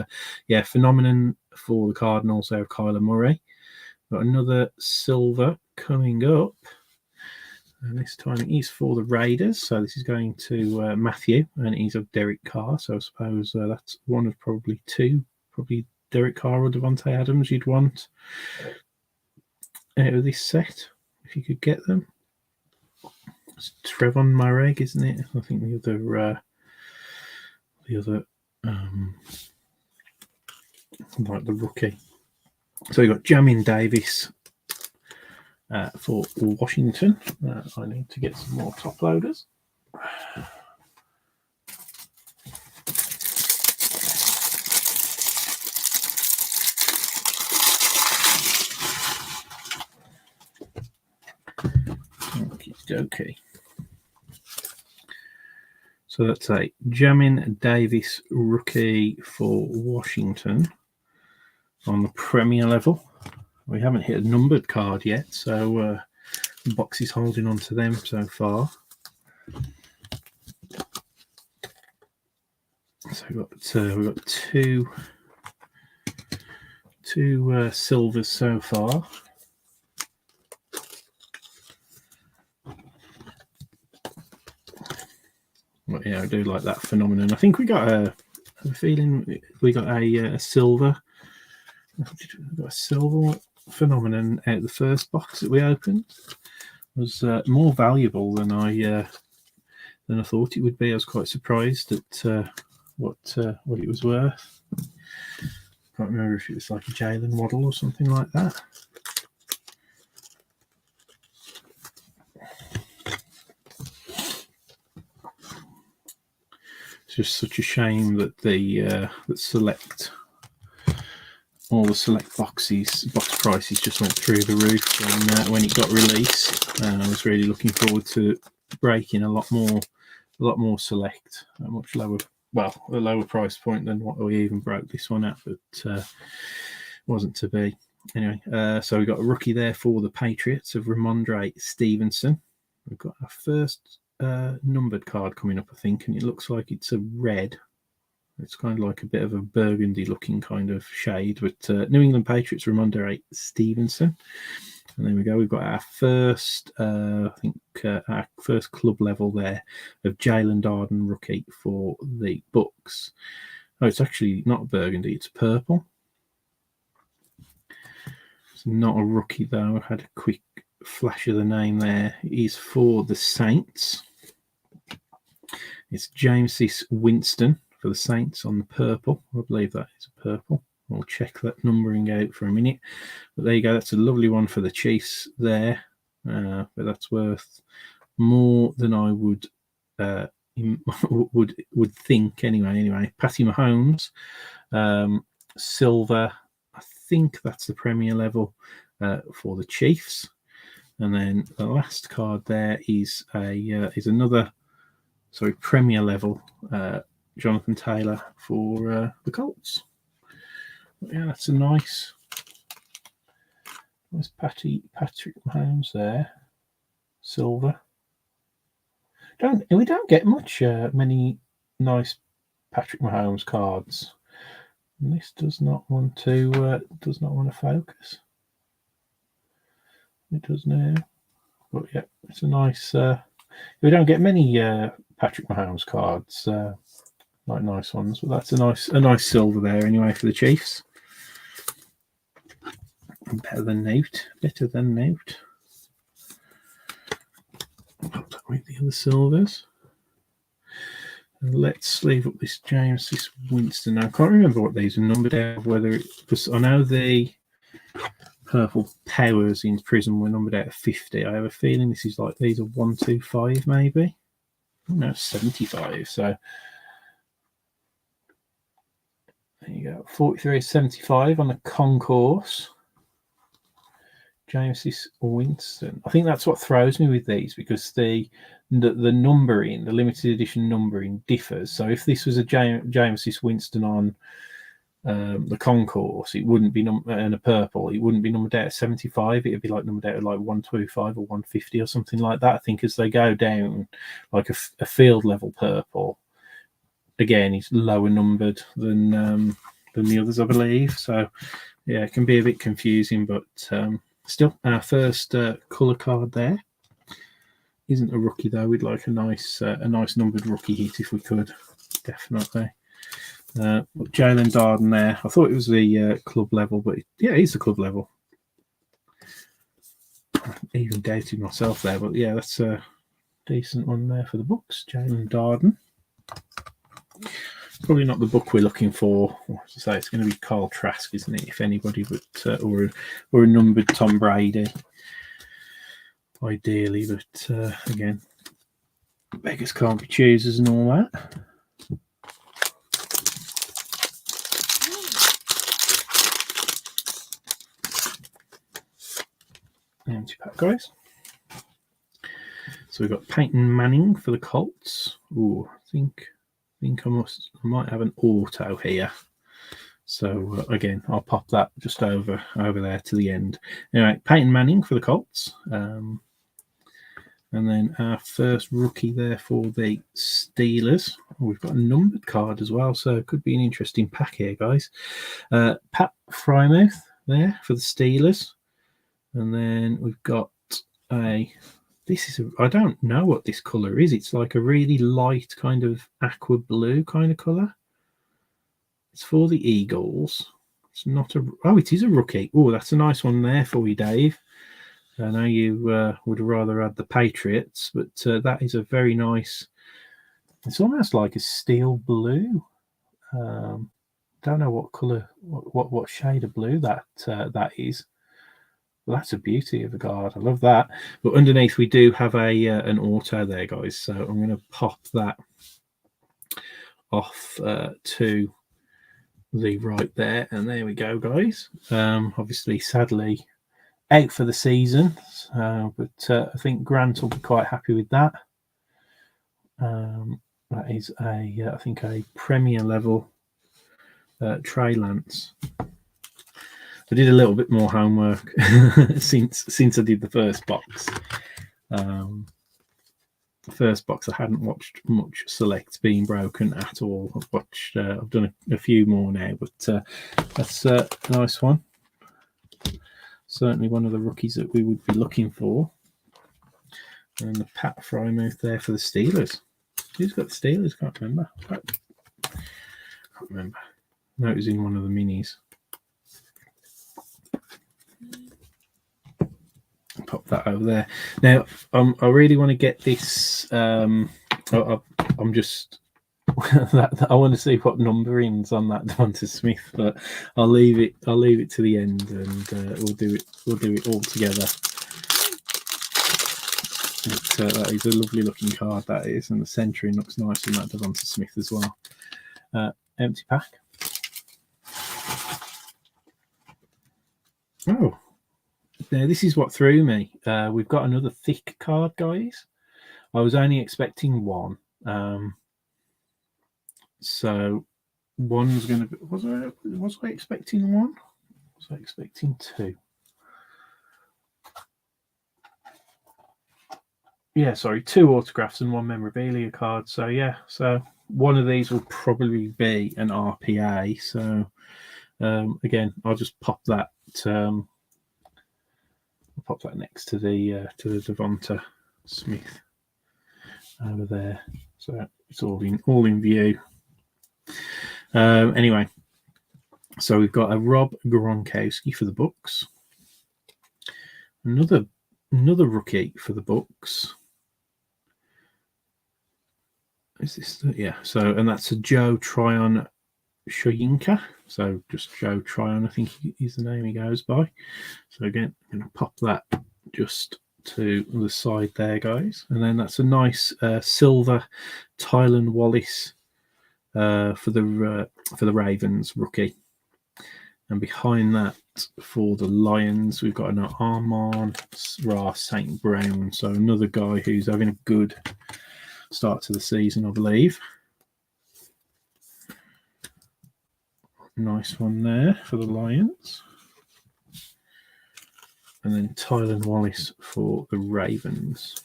yeah, Phenomenon for the Cardinals there of Kyler Murray. Got another silver coming up, and this time it is for the Raiders. So this is going to Matthew, and he's of Derek Carr. So I suppose that's one of probably two, probably Derek Carr or Devontae Adams you'd want out of this set if you could get them. It's Trevon Moehrig, isn't it? I think the other like the rookie. So we got Jamin Davis for Washington. I need to get some more top loaders. Okay. So that's a Jamin Davis rookie for Washington on the Premier level. We haven't hit a numbered card yet, so the box is holding on to them so far. So we've got two silvers so far. But yeah, yeah, I do like that phenomenon. I think we got a feeling we got a silver. We got a silver phenomenon out of the first box that we opened. It was more valuable than I thought it would be. I was quite surprised at what it was worth. Can't remember if it was like a Jalen Waddle or something like that. It's just such a shame that the all the select box prices just went through the roof when it got released. I was really looking forward to breaking a lot more select, a much lower, well, a lower price point than what we even broke this one at, but wasn't to be. Anyway, so we got a rookie there for the Patriots of Ramondre Stevenson. We've got our first numbered card coming up, I think, and it looks like it's a red. It's kind of like a bit of a burgundy looking kind of shade, but New England Patriots Ramondre Stevenson. And there we go. We've got our first, our first club level there of Jalen Darden rookie for the Bucks. Oh, it's actually not burgundy; it's purple. It's not a rookie though. I had a quick flash of the name there. He's for the Saints. It's Jameis Winston for the Saints on the purple. I believe that is a purple. We'll check that numbering out for a minute. But there you go. That's a lovely one for the Chiefs there. But that's worth more than I would think anyway. Patty Mahomes, silver. I think that's the Premier level for the Chiefs. And then the last card there is another Premier level Jonathan Taylor for the Colts. Yeah, that's a nice Patrick Mahomes there, silver. We don't get many nice Patrick Mahomes cards. And this does not want to focus. It does now, but yeah, it's a nice. We don't get many Patrick Mahomes cards, like nice ones, but that's a nice silver there anyway for the Chiefs. Better than note. Pop that with the other silvers. And let's leave up this Jameis Winston. Now, I can't remember what these are numbered out. Because I know the purple powers in Prism were numbered out of 50. I have a feeling this is like these are 125 maybe. No, 75. So there you go. 43.75 on the concourse. Jameis Winston. I think that's what throws me with these, because the numbering, the limited edition numbering differs. So if this was a Jameis Winston on the concourse, it wouldn't be in a purple. It wouldn't be numbered out at 75. It'd be like numbered out at like 125 or 150 or something like that. I think as they go down, like a field level purple, again, it's lower numbered than the others, I believe. So yeah, it can be a bit confusing, but still, our first colour card there. Isn't a rookie though. We'd like a nice numbered rookie hit if we could, definitely. But Jalen Darden there. I thought it was the club level, but yeah, he's the club level. I even doubted myself there, but yeah, that's a decent one there for the Bucks. Jalen Darden. Probably not the book we're looking for. As I say, it's going to be Carl Trask, isn't it? If anybody, but or a numbered Tom Brady, ideally. But again, beggars can't be choosers and all that. Empty pack, guys. So we've got Peyton Manning for the Colts. Oh, I think I might have an auto here. So again, I'll pop that just over there to the end. Anyway, Peyton Manning for the Colts. And then our first rookie there for the Steelers. We've got a numbered card as well, so it could be an interesting pack here, guys. Pat Frymouth there for the Steelers. And then we've got a This is, I don't know what this colour is. It's like a really light kind of aqua blue kind of colour. It's for the Eagles. It's not a, oh, it is a rookie. Oh, that's a nice one there for you, Dave. I know you would rather have the Patriots, but that is a very nice, it's almost like a steel blue. Don't know what colour, what shade of blue that that is. Well, that's a beauty of a card. I love that. But underneath we do have a an auto there, guys. So I'm going to pop that off to the right there, and there we go, guys. Obviously, sadly, out for the season, but I think Grant will be quite happy with that. That is a, I think, a Premier level Trey Lance. I did a little bit more homework since I did the first box. The first box I hadn't watched much Select being broken at all. I've watched, I've done a few more now, but that's a nice one. Certainly one of the rookies that we would be looking for. And the Pat Frymouth there for the Steelers. Who's got the Steelers? Can't remember. Can't remember. No, it was in one of the minis. Pop that over there. Now, I really want to get this. I'm just. I want to see what numberings on that Devonta Smith, but I'll leave it. I'll leave it to the end, and we'll do it. We'll do it all together. That is a lovely looking card, that is, and the centering looks nice in that Devonta Smith as well. Empty pack. Oh, now this is what threw me. We've got another thick card, guys. I was only expecting one. So one's going to be, was I expecting one? Was I expecting two? Yeah, sorry, two autographs and one memorabilia card. So yeah, so one of these will probably be an RPA. So again, I'll just pop that. I'll pop that next to the Devonta Smith over there. So it's all in view. Anyway, so we've got a Rob Gronkowski for the Bucks. Another rookie for the Bucks. Is this? Yeah. So, and that's a Joe Tryon Shoyinka. So just Joe Tryon, I think is the name he goes by. So again, I'm going to pop that just to the side there, guys. And then that's a nice silver Tylan Wallace for the Ravens rookie. And behind that, for the Lions, we've got an Amon-Ra St. Brown. So another guy who's having a good start to the season, I believe. Nice one there for the Lions. And then Tylan Wallace for the Ravens.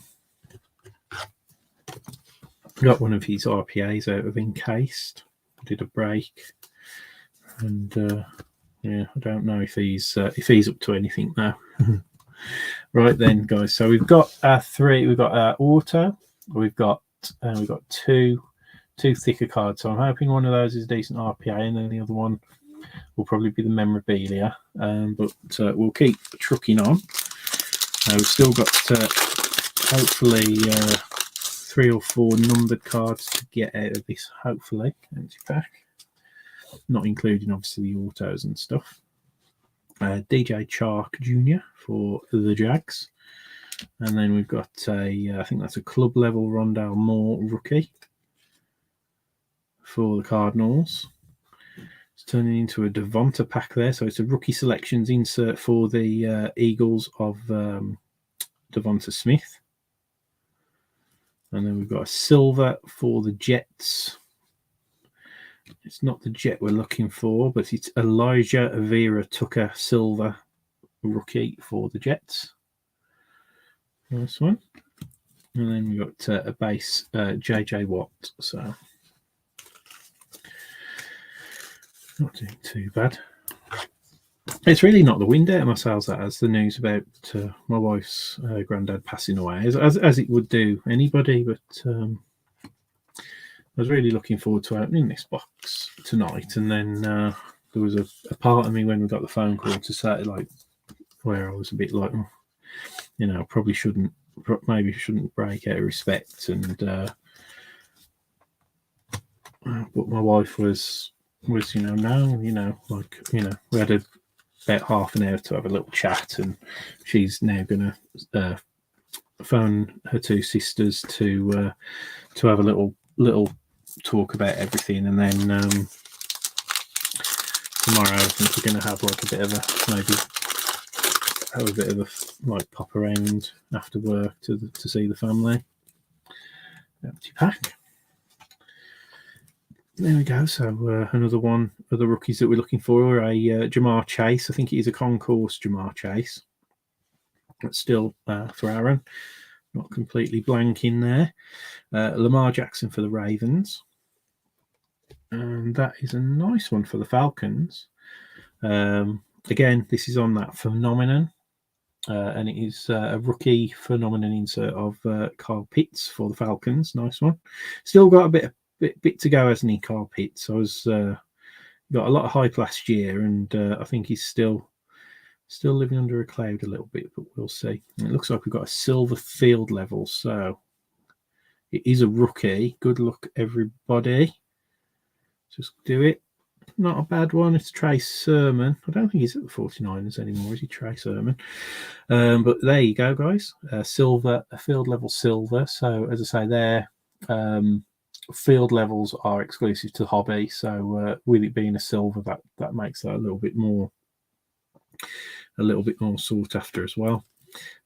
Got one of his RPAs out of Encased. Did a break. And yeah, I don't know if he's up to anything now. Right then, guys. So we've got three. We've got auto. We've got two thicker cards. So I'm hoping one of those is a decent RPA, and then the other one will probably be the memorabilia. But we'll keep trucking on. We've still got hopefully 3 or 4 numbered cards to get out of this. Hopefully, empty pack. Not including obviously the autos and stuff. DJ Chark Jr. for the Jags. And then we've got I think that's a club level Rondale Moore rookie for the Cardinals. It's turning into a Devonta pack there. So it's a rookie selections insert for the Eagles of Devonta Smith. And then we've got a silver for the Jets. It's not the Jet we're looking for, but it's Elijah Vera Tucker silver rookie for the Jets. Nice one. And then we've got a base JJ Watt. So not doing too bad. It's really not the wind out of my sails that has the news about my wife's granddad passing away, as it would do anybody. But I was really looking forward to opening this box tonight, and then there was a part of me when we got the phone call to say, like, where I was a bit like, oh, you know, maybe shouldn't break out of respect. And but my wife was no, we had about half an hour to have a little chat, and she's now going to phone her two sisters to have a little talk about everything, and then tomorrow I think we're going to have like a bit of a pop around after work to see the family. Empty pack. There we go. So another one of the rookies that we're looking for, a Ja'Marr Chase. I think it is a concourse Ja'Marr Chase. That's still for Aaron. Not completely blank in there. Lamar Jackson for the Ravens. And that is a nice one for the Falcons. Again, this is on that phenomenon. And it is a rookie phenomenon insert of Kyle Pitts for the Falcons. Nice one. Still got a bit to go, hasn't he, Kyle Pitts? I was got a lot of hype last year, and I think he's still living under a cloud a little bit, but we'll see. And it looks like we've got a silver field level, so it is a rookie. Good luck, everybody. Just do it. Not a bad one. It's Trey Sermon. I don't think he's at the 49ers anymore, is he, Trey Sermon? But there you go, guys. Silver, a field level silver. So as I say, there. Field levels are exclusive to hobby, so with it being a silver, that makes that a little bit more sought after as well.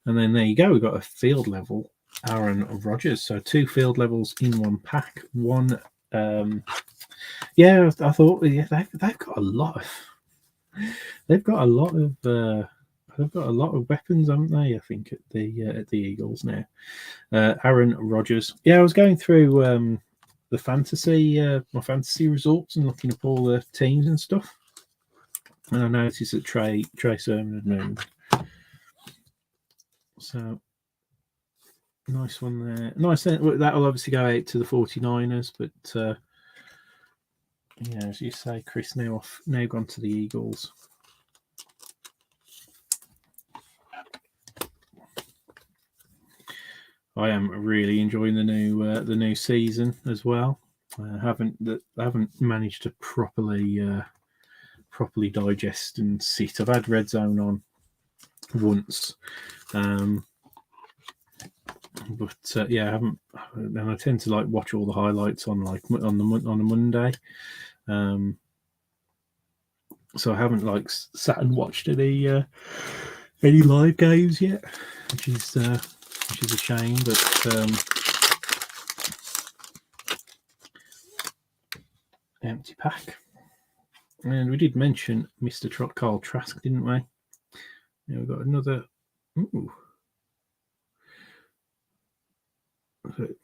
And then there you go, we've got a field level Aaron Rodgers. So 2 field levels in one pack. One, I thought they've got a lot of weapons, haven't they? I think at the Eagles now. Aaron Rodgers. Yeah, I was going through the my fantasy results and looking up all the teams and stuff, and I noticed that Trey Sermon had moved. So nice one there. Nice. That'll obviously go out to the 49ers, but as you say, Chris, now gone to the Eagles. I am really enjoying the new season as well. I haven't managed to properly digest and sit. I've had Red Zone on once, but I haven't. And I tend to like watch all the highlights on a Monday. So I haven't sat and watched any live games yet, which is a shame, but empty pack. And we did mention Mr. Carl Trask, didn't we? Yeah, we've got another. Ooh.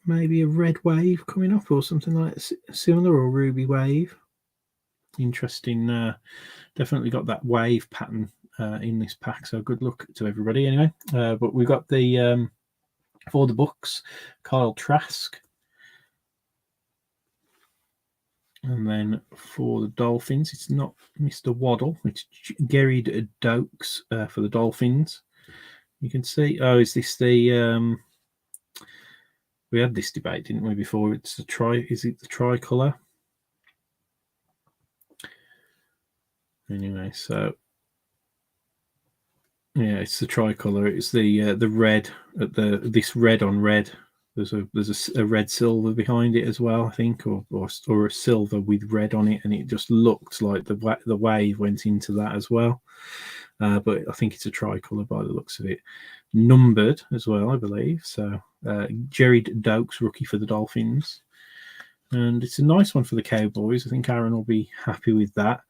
Maybe a red wave coming up or something like similar, or ruby wave. Interesting. Definitely got that wave pattern in this pack, so good luck to everybody anyway. But we've got the for the Bucks, Kyle Trask. And then for the Dolphins, it's not Mr. Waddle, it's Gary Dokes for the Dolphins. You can see, is this the we had this debate, didn't we, before? Is it the tricolour? Anyway, so yeah, it's the tricolour. It's the red at this red on red. There's a red silver behind it as well, I think, or a silver with red on it, and it just looked like the wave went into that as well. But I think it's a tricolour by the looks of it. Numbered as well, I believe. So Jerry Dokes, rookie for the Dolphins. And it's a nice one for the Cowboys. I think Aaron will be happy with that.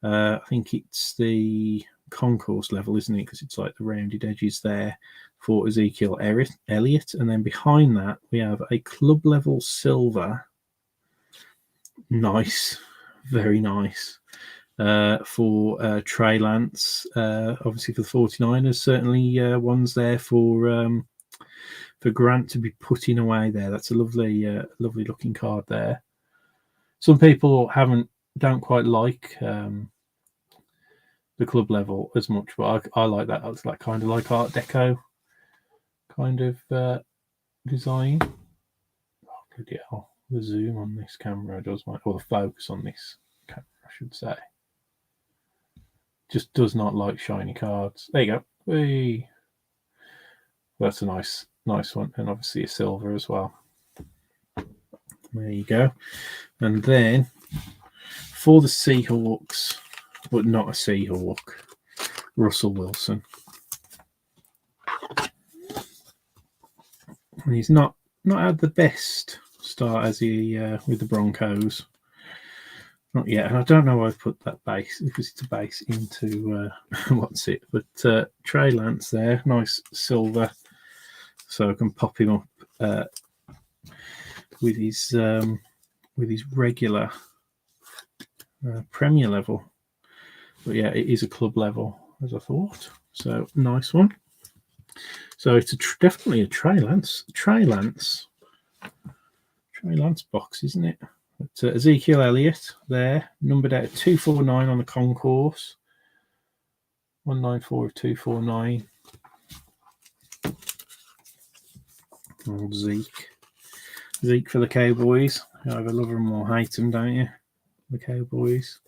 I think it's the concourse level, isn't it? Because it's like the rounded edges there for Ezekiel Elliott. And then behind that, we have a club level silver. Nice. Very nice. for Trey Lance, obviously for the 49ers. Certainly one's there for Grant to be putting away there. That's a lovely looking card there. Some people don't quite like the club level as much, but I like that. It's like kind of like Art Deco kind of design. Oh, bloody hell. The zoom on this camera does or the focus on this camera, I should say, just does not like shiny cards. There you go. Whee. That's a nice one, and obviously a silver as well. There you go. And then for the Seahawks, but not a Seahawk, Russell Wilson. And he's not had the best start as he with the Broncos. Not yet, and I don't know why I've put that base, because it's a base into what's it? But Trey Lance there, nice silver, so I can pop him up with his regular Premier level. But yeah, it is a club level, as I thought. So nice one. So it's definitely a Trey Lance box, isn't it? But, Ezekiel Elliott there, numbered out at 249 on the concourse. 194 of 249. Old Zeke for the Cowboys. You either love them or hate them, don't you? The Cowboys.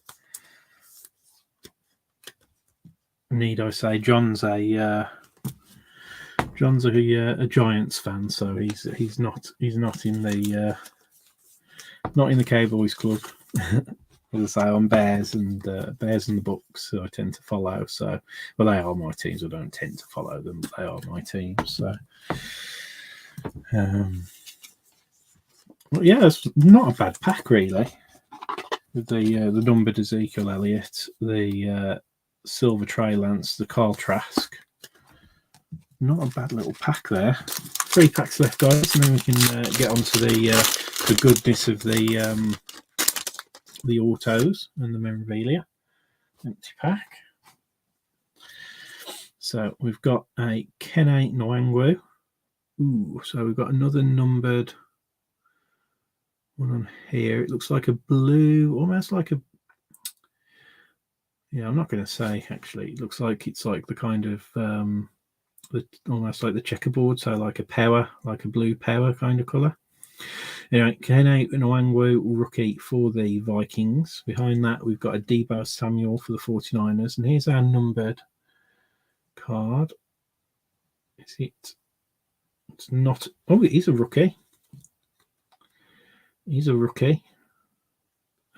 Need I say, John's a Giants fan, so he's not in the Cowboys club. As I say, I'm Bears and the Bucks, so I tend to follow. So, well, they are my teams. I don't tend to follow them, but they are my teams. So, well, yeah, it's not a bad pack really. With the numbered Ezekiel Elliott, the silver Trey Lance, the Carl Trask. Not a bad little pack there. 3 packs left, guys, and then we can get on to the goodness of the autos and the memorabilia. Empty pack. So we've got a Kene Nwangwu. Ooh, so we've got another numbered one on here. It looks like a blue, almost like a. Yeah, I'm not going to say actually. It looks like it's like the kind of almost like the checkerboard, so like a blue power kind of colour. Anyway, Kene Nwangwu, rookie for the Vikings. Behind that, we've got a Deebo Samuel for the 49ers. And here's our numbered card. Is it? It's not. Oh, he's a rookie. He's a rookie.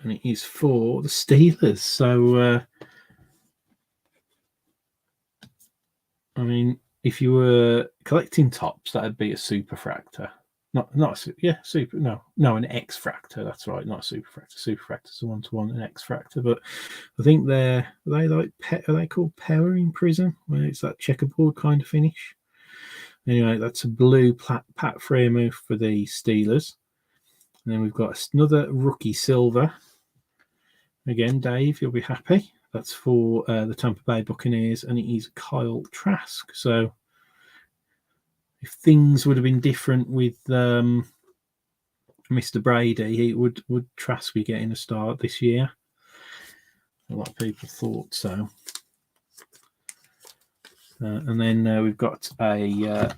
And it is for the Steelers. So, I mean, if you were collecting tops, that'd be a superfractor. An X fractor. That's right, not a superfractor. Superfractor's a 1-to-1, an X fractor. But I think are they called Powering Prism, where it's that checkerboard kind of finish. Anyway, that's a blue Pat Freiermuth for the Steelers. And then we've got another rookie silver. Again, Dave, you'll be happy. That's for the Tampa Bay Buccaneers, and it is Kyle Trask. So if things would have been different with Mr. Brady, would Trask be getting a start this year? A lot of people thought so. And then we've got a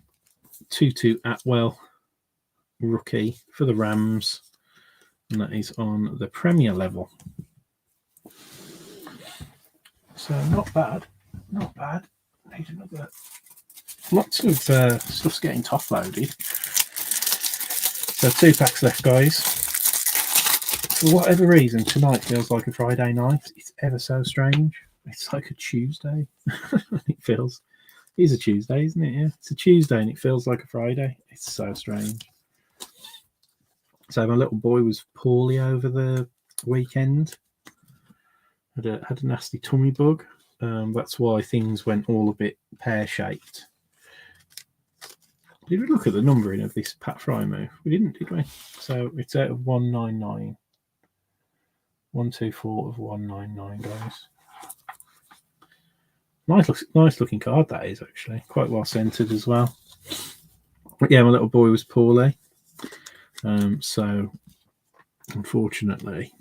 Tutu Atwell rookie for the Rams, and that is on the Premier level. So not bad. Need another. Lots of stuff's getting top loaded. So 2 packs left, guys. For whatever reason, tonight feels like a Friday night. It's ever so strange. It's like a Tuesday. It is a Tuesday, isn't it? Yeah, it's a Tuesday and it feels like a Friday. It's so strange. So my little boy was poorly over the weekend. Had a nasty tummy bug. That's why things went all a bit pear-shaped. Did we look at the numbering of this Pat Freiermuth? We didn't, did we? So it's out of 199. 124 of 199, guys. Nice looking card that is, actually. Quite well centered as well. But yeah, my little boy was poorly. So unfortunately,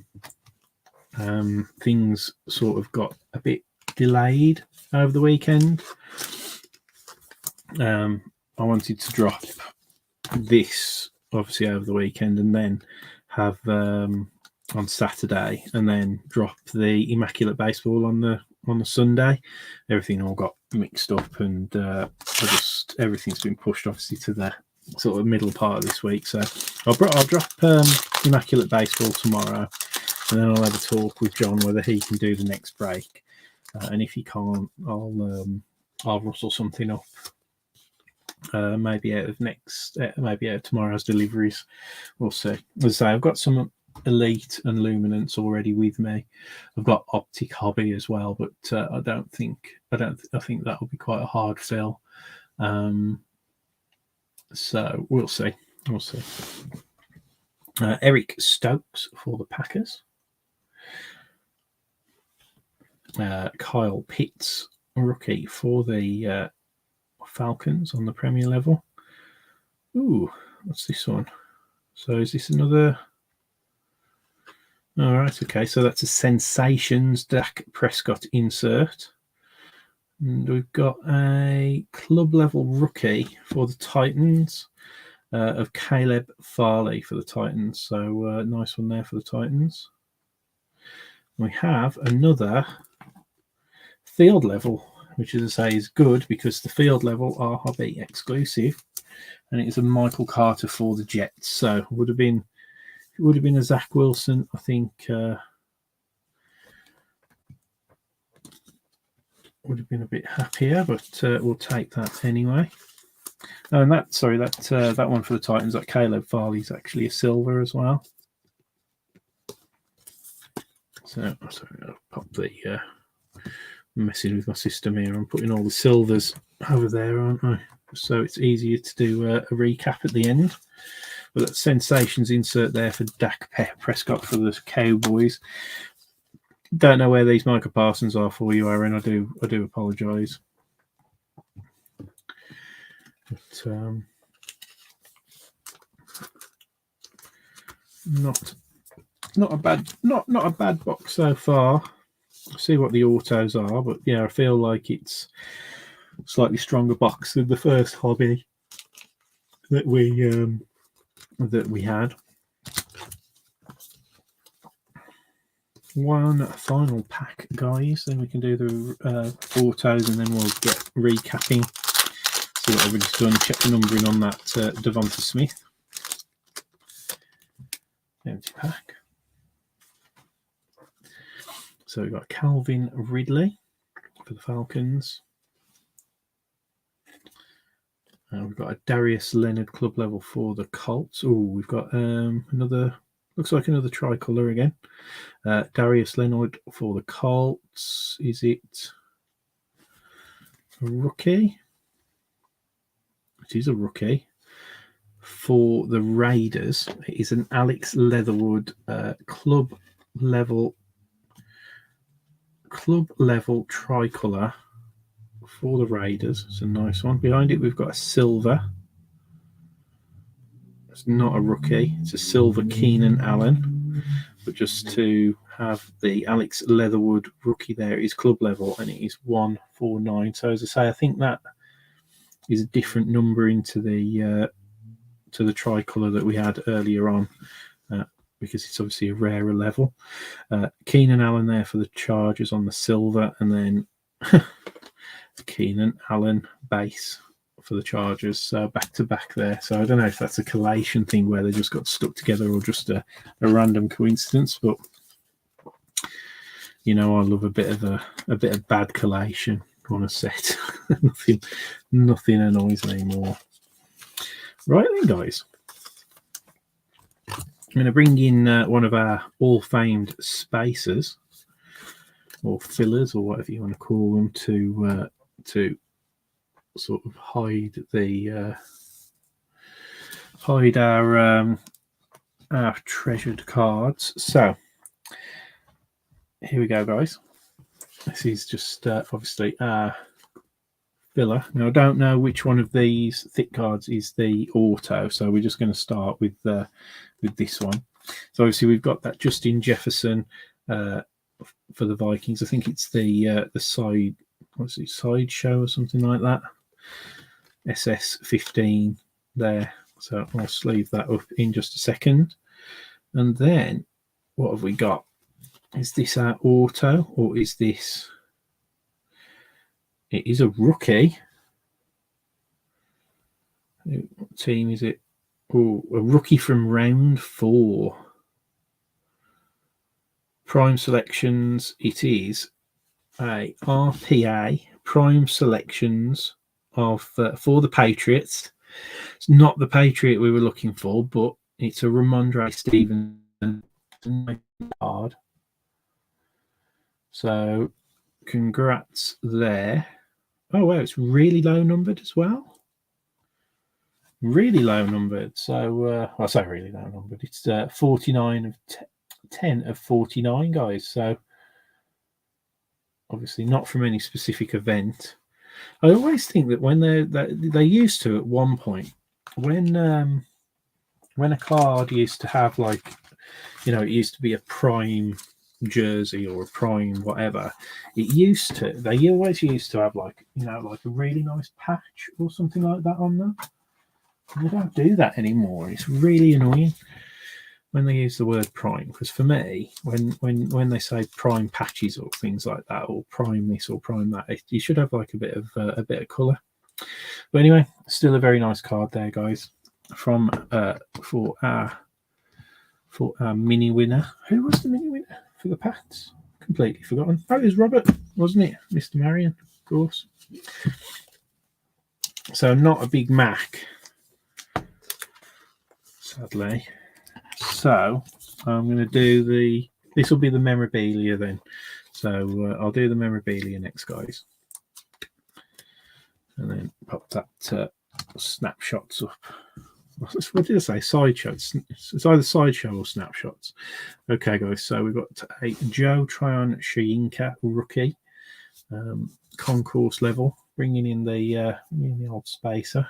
things sort of got a bit delayed over the weekend. I wanted to drop this obviously over the weekend and then have on Saturday, and then drop the Immaculate Baseball on the Sunday. Everything all got mixed up, and everything's been pushed obviously to the sort of middle part of this week. So I'll drop Immaculate Baseball tomorrow, and then I'll have a talk with John whether he can do the next break, and if he can't, I'll rustle something up. Maybe out of tomorrow's deliveries. We'll see. As I say, I've got some Elite and Luminance already with me. I've got Optic Hobby as well, but I think that'll be quite a hard fill. So we'll see. Eric Stokes for the Packers. Kyle Pitts, rookie for the Falcons on the Premier level. Ooh, what's this one? So is this another? All right, okay. So that's a Sensations Dak Prescott insert. And we've got a club level rookie for the Titans of Caleb Farley for the Titans. So nice one there for the Titans. We have another field level, which, as I say, is good because the field level are hobby exclusive, and it is a Michael Carter for the Jets. So it would have been a Zach Wilson, I think. Would have been a bit happier, but we'll take that anyway. And that one for the Titans, that Caleb Farley, is actually a silver as well. So I'll pop the messing with my system here. I'm putting all the silvers over there, aren't I? So it's easier to do a recap at the end. But that Sensations insert there for Dak Prescott for the Cowboys. Don't know where these Micah Parsons are for you, Aaron. I do apologise. But not a bad box so far. I'll see what the autos are, but yeah, I feel like it's a slightly stronger box than the first hobby that we had. One final pack, guys, then we can do the autos, and then we'll get recapping, see what everybody's done, check the numbering on that Devonta Smith. Empty pack. So we've got Calvin Ridley for the Falcons. We've got a Darius Leonard club level for the Colts. Oh, we've got another, looks like another tricolour again. Darius Leonard for the Colts. Is it a rookie? It is a rookie. For the Raiders, it is an Alex Leatherwood club level tricolour for the Raiders. It's a nice one. Behind it, we've got a silver. It's not a rookie. It's a silver Keenan Allen. But just to have the Alex Leatherwood rookie there is club level, and it is 149. So as I say, I think that is a different number into the to the tricolour that we had earlier on, because it's obviously a rarer level. Keenan Allen there for the Chargers on the silver, and then Keenan Allen base for the Chargers. So back to back there. So I don't know if that's a collation thing where they just got stuck together or just a random coincidence, but you know, I love a bit of bad collation on a set. nothing annoys me more. Right then, guys. I'm going to bring in one of our all-famed spacers, or fillers, or whatever you want to call them, to sort of hide our treasured cards. So here we go, guys. This is just obviously filler. Now, I don't know which one of these thick cards is the auto, so we're just going to start with this one. So obviously we've got that Justin Jefferson for the Vikings. I think it's the side, what's it, sideshow or something like that. SS15 there. So I'll sleeve that up in just a second. And then what have we got? Is this our auto or is this? It is a rookie. What team is it? Oh, a rookie from round 4. Prime selections. It is a RPA prime selections of for the Patriots. It's not the Patriot we were looking for, but it's a Ramondre Stevenson card. So congrats there. Oh, wow, it's really low numbered as well. Really low numbered. So, I say really low numbered. It's 49 of 10 of 49, guys. So, obviously not from any specific event. I always think that when they used to at one point, when a card used to have, like, you know, it used to be a prime jersey or a prime whatever, they always used to have, like, you know, like a really nice patch or something like that on them. They don't do that anymore. It's really annoying when they use the word prime, because for me, when they say prime patches or things like that, or prime this or prime that, you should have like a bit of colour. But anyway, still a very nice card there, guys, from for our mini winner. Who was the mini winner for the Pats? Completely forgotten. Oh, it was Robert, wasn't it? Mr. Marion, of course. So not a big Mac, sadly. So I'm going to do this will be the memorabilia then. So I'll do the memorabilia next, guys. And then pop that snapshots up. What did I say? Sideshows. It's either sideshow or snapshots. Okay, guys. So we've got a Joe Tryon Shiinka rookie, concourse level, bringing in the old spacer.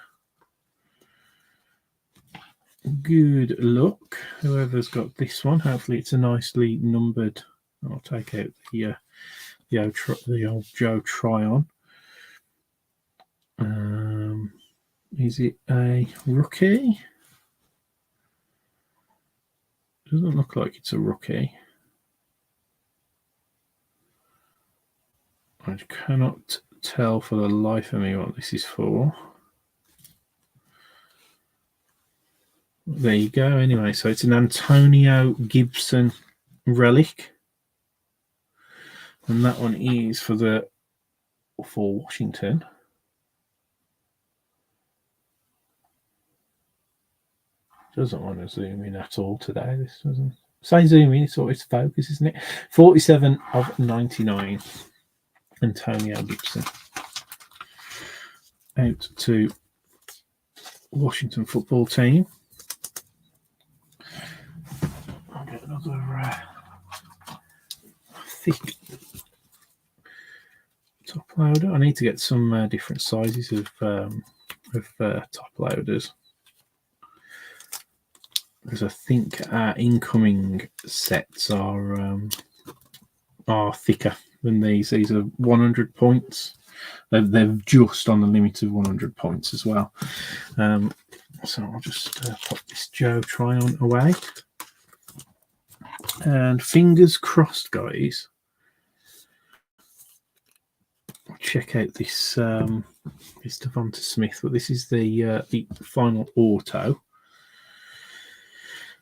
Good luck, whoever's got this one. Hopefully, it's a nicely numbered. I'll take out the old Joe Tryon. Is it a rookie? Doesn't look like it's a rookie. I cannot tell for the life of me what this is for. There you go. Anyway, so it's an Antonio Gibson relic. And that one is for Washington. Doesn't want to zoom in at all today. This doesn't say zoom in. It's always focus, isn't it? 47 of 99. Antonio Gibson. Out to Washington football team. I'll get another thick top loader. I need to get some different sizes of top loaders, because I think our incoming sets are thicker than these. These are 100 points. They're just on the limit of 100 points as well. So I'll just pop this Joe Tryon away. And fingers crossed, guys. Check out this this Devonta Smith. But this is the final auto.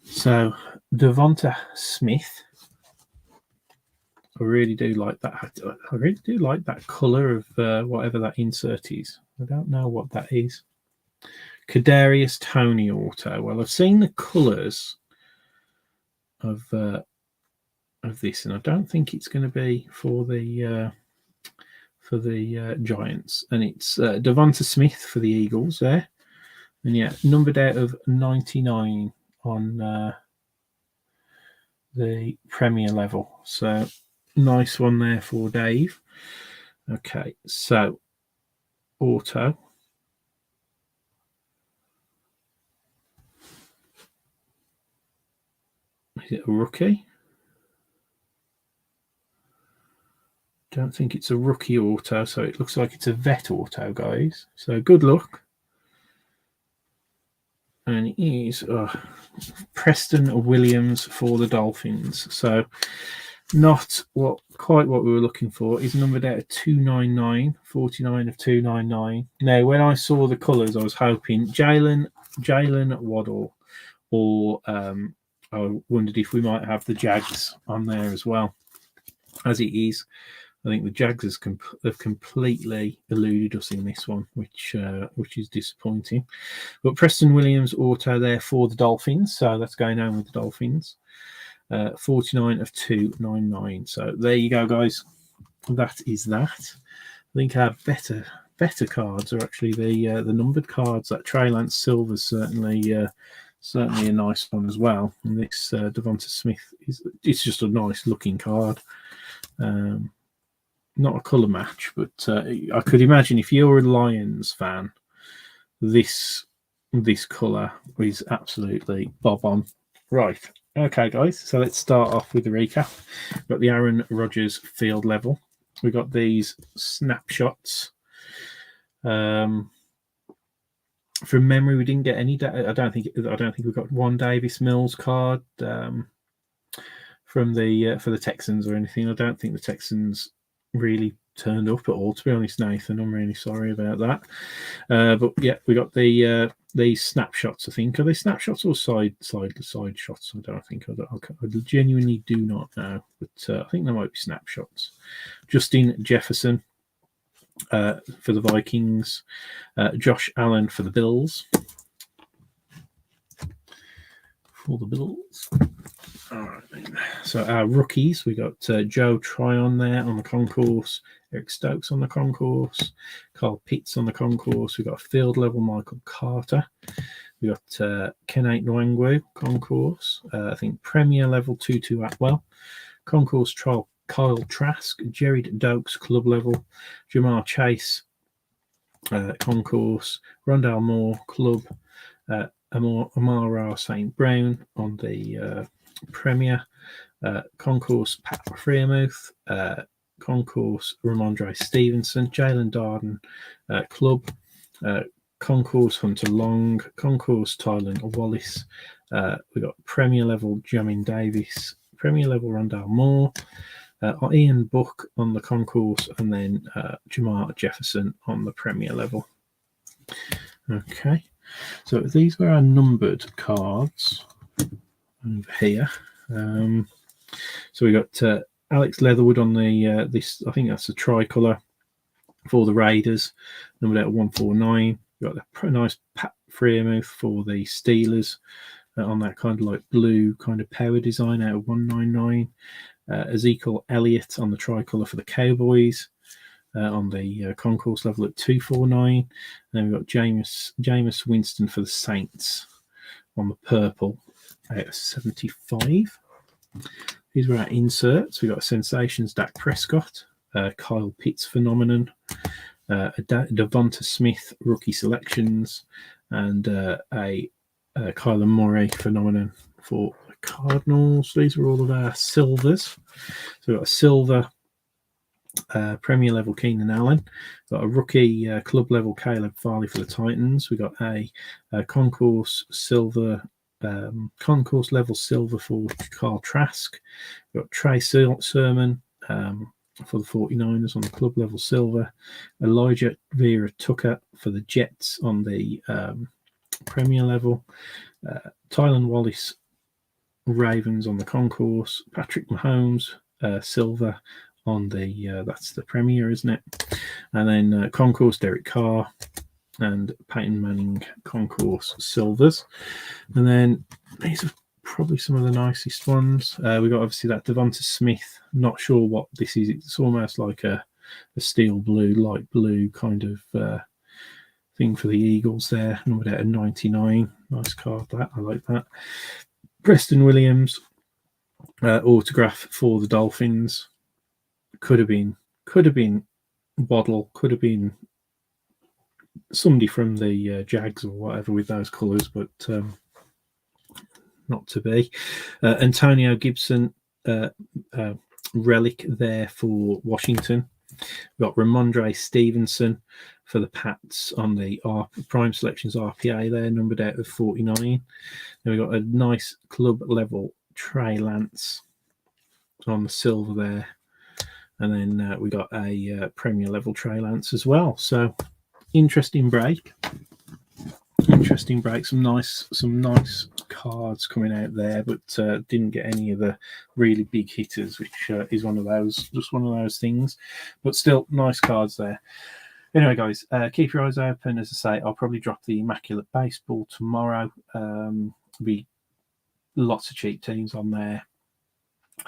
So Devonta Smith, I really do like that. I really do like that colour of whatever that insert is. I don't know what that is. Kadarius Toney auto. Well, I've seen the colours of this, and I don't think it's going to be for the Giants. And it's Devonta Smith for the Eagles there, and yeah, numbered out of 99 on the Premier level. So nice one there for Dave. Okay, so auto. Is it a rookie? Don't think it's a rookie auto, so it looks like it's a vet auto, guys. So good luck. And it is Preston Williams for the Dolphins. So not quite what we were looking for. He's numbered out at 299, 49 of 299. Now, when I saw the colours, I was hoping Jalen Waddle, or I wondered if we might have the Jags on there as well. As it is, I think the Jags have completely eluded us in this one, which is disappointing. But Preston Williams auto there for the Dolphins, so that's going on with the Dolphins. 49 of 299. So there you go, guys. That is that. I think our better cards are actually the numbered cards. That Trey Lance Silver's certainly a nice one as well. And this Devonta Smith it's just a nice looking card. Not a colour match, but I could imagine if you're a Lions fan, this colour is absolutely bob on. Right. Okay, guys. So let's start off with the recap. We've got the Aaron Rodgers field level. We've got these snapshots. From memory, we didn't get any. I don't think we got one Davis Mills card from the for the Texans or anything. I don't think the Texans really turned up at all, to be honest, Nathan. I'm really sorry about that. But yeah, we got these snapshots. I think, are they snapshots or side shots? I don't think. I genuinely do not know, but I think they might be snapshots. Justin Jefferson for the Vikings, Josh Allen for the Bills. For the Bills. All right, so our rookies, we got Joe Tryon there on the concourse, Eric Stokes on the concourse, Carl Pitts on the concourse. We got field level Michael Carter. We got Kenate Nwangwu concourse. I think Premier level Tutu Atwell, concourse trial Kyle Trask, Jared Dokes club level, Jamar Chase concourse, Rondale Moore club, Amara St. Brown on the Premier, concourse Pat Freiermuth, concourse Ramondre Stevenson, Jalen Darden club, concourse Hunter Long, concourse Tylen Wallace. We got Premier level Jamin Davis, Premier level Rondale Moore, Ian Book on the concourse, and then Jamar Jefferson on the Premier level. Okay, so these were our numbered cards over here. So we got Alex Leatherwood on the this. I think that's a tricolour for the Raiders, numbered out 149. We got the nice Pat Freiermuth for the Steelers on that kind of like blue kind of power design out of 199. Ezekiel Elliott on the tricolour for the Cowboys on the concourse level at 249. And then we've got Jameis Winston for the Saints on the purple out of 75. These were our inserts. We got Sensations Dak Prescott, Kyle Pitts phenomenon, Devonta Smith rookie selections, and a Kyler Murray phenomenon for the Cardinals. These are all of our silvers. So we've got a silver Premier level Keenan Allen. We've got a rookie club level Caleb Farley for the Titans. We got a concourse silver. Concourse level silver for Carl Trask. We've got Trey Sermon for the 49ers on the club level silver. Elijah Vera Tucker for the Jets on the Premier level. Tylen Wallace Ravens on the concourse. Patrick Mahomes silver on the that's the Premier, isn't it? And then concourse Derek Carr and Peyton Manning concourse silvers. And then these are probably some of the nicest ones. We got obviously that Devonta Smith. Not sure what this is. It's almost like a steel blue, light blue kind of thing for the Eagles there. Numbered out of 99. Nice card that. I like that. Preston Williams autograph for the Dolphins. could have been Waddle, could have been somebody from the Jags or whatever with those colours, but not to be. Antonio Gibson, relic there for Washington. We've got Ramondre Stevenson for the Pats on the Prime Selections RPA there, numbered out of 49. Then we've got a nice club level Trey Lance on the silver there. And then we got a Premier level Trey Lance as well. So interesting break. Some nice cards coming out there, but didn't get any of the really big hitters, which is one of those things. But still, nice cards there. Anyway, guys, keep your eyes open. As I say, I'll probably drop the Immaculate Baseball tomorrow. There'll be lots of cheap teams on there,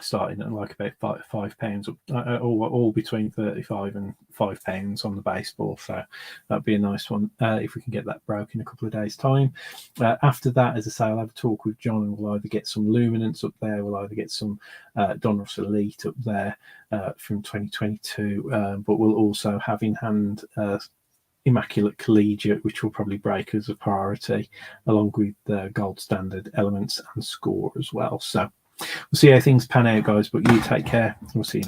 starting at like about £5, all between £35 and £5 on the baseball. So that'd be a nice one if we can get that broke in a couple of days' time. After that, as I say, I'll have a talk with John, and we'll either get some Luminance up there, we'll either get some Don Russell Elite up there from 2022, but we'll also have in hand Immaculate Collegiate, which will probably break as a priority, along with the Gold Standard Elements and Score as well. So we'll see how things pan out, guys, but you take care. We'll see you.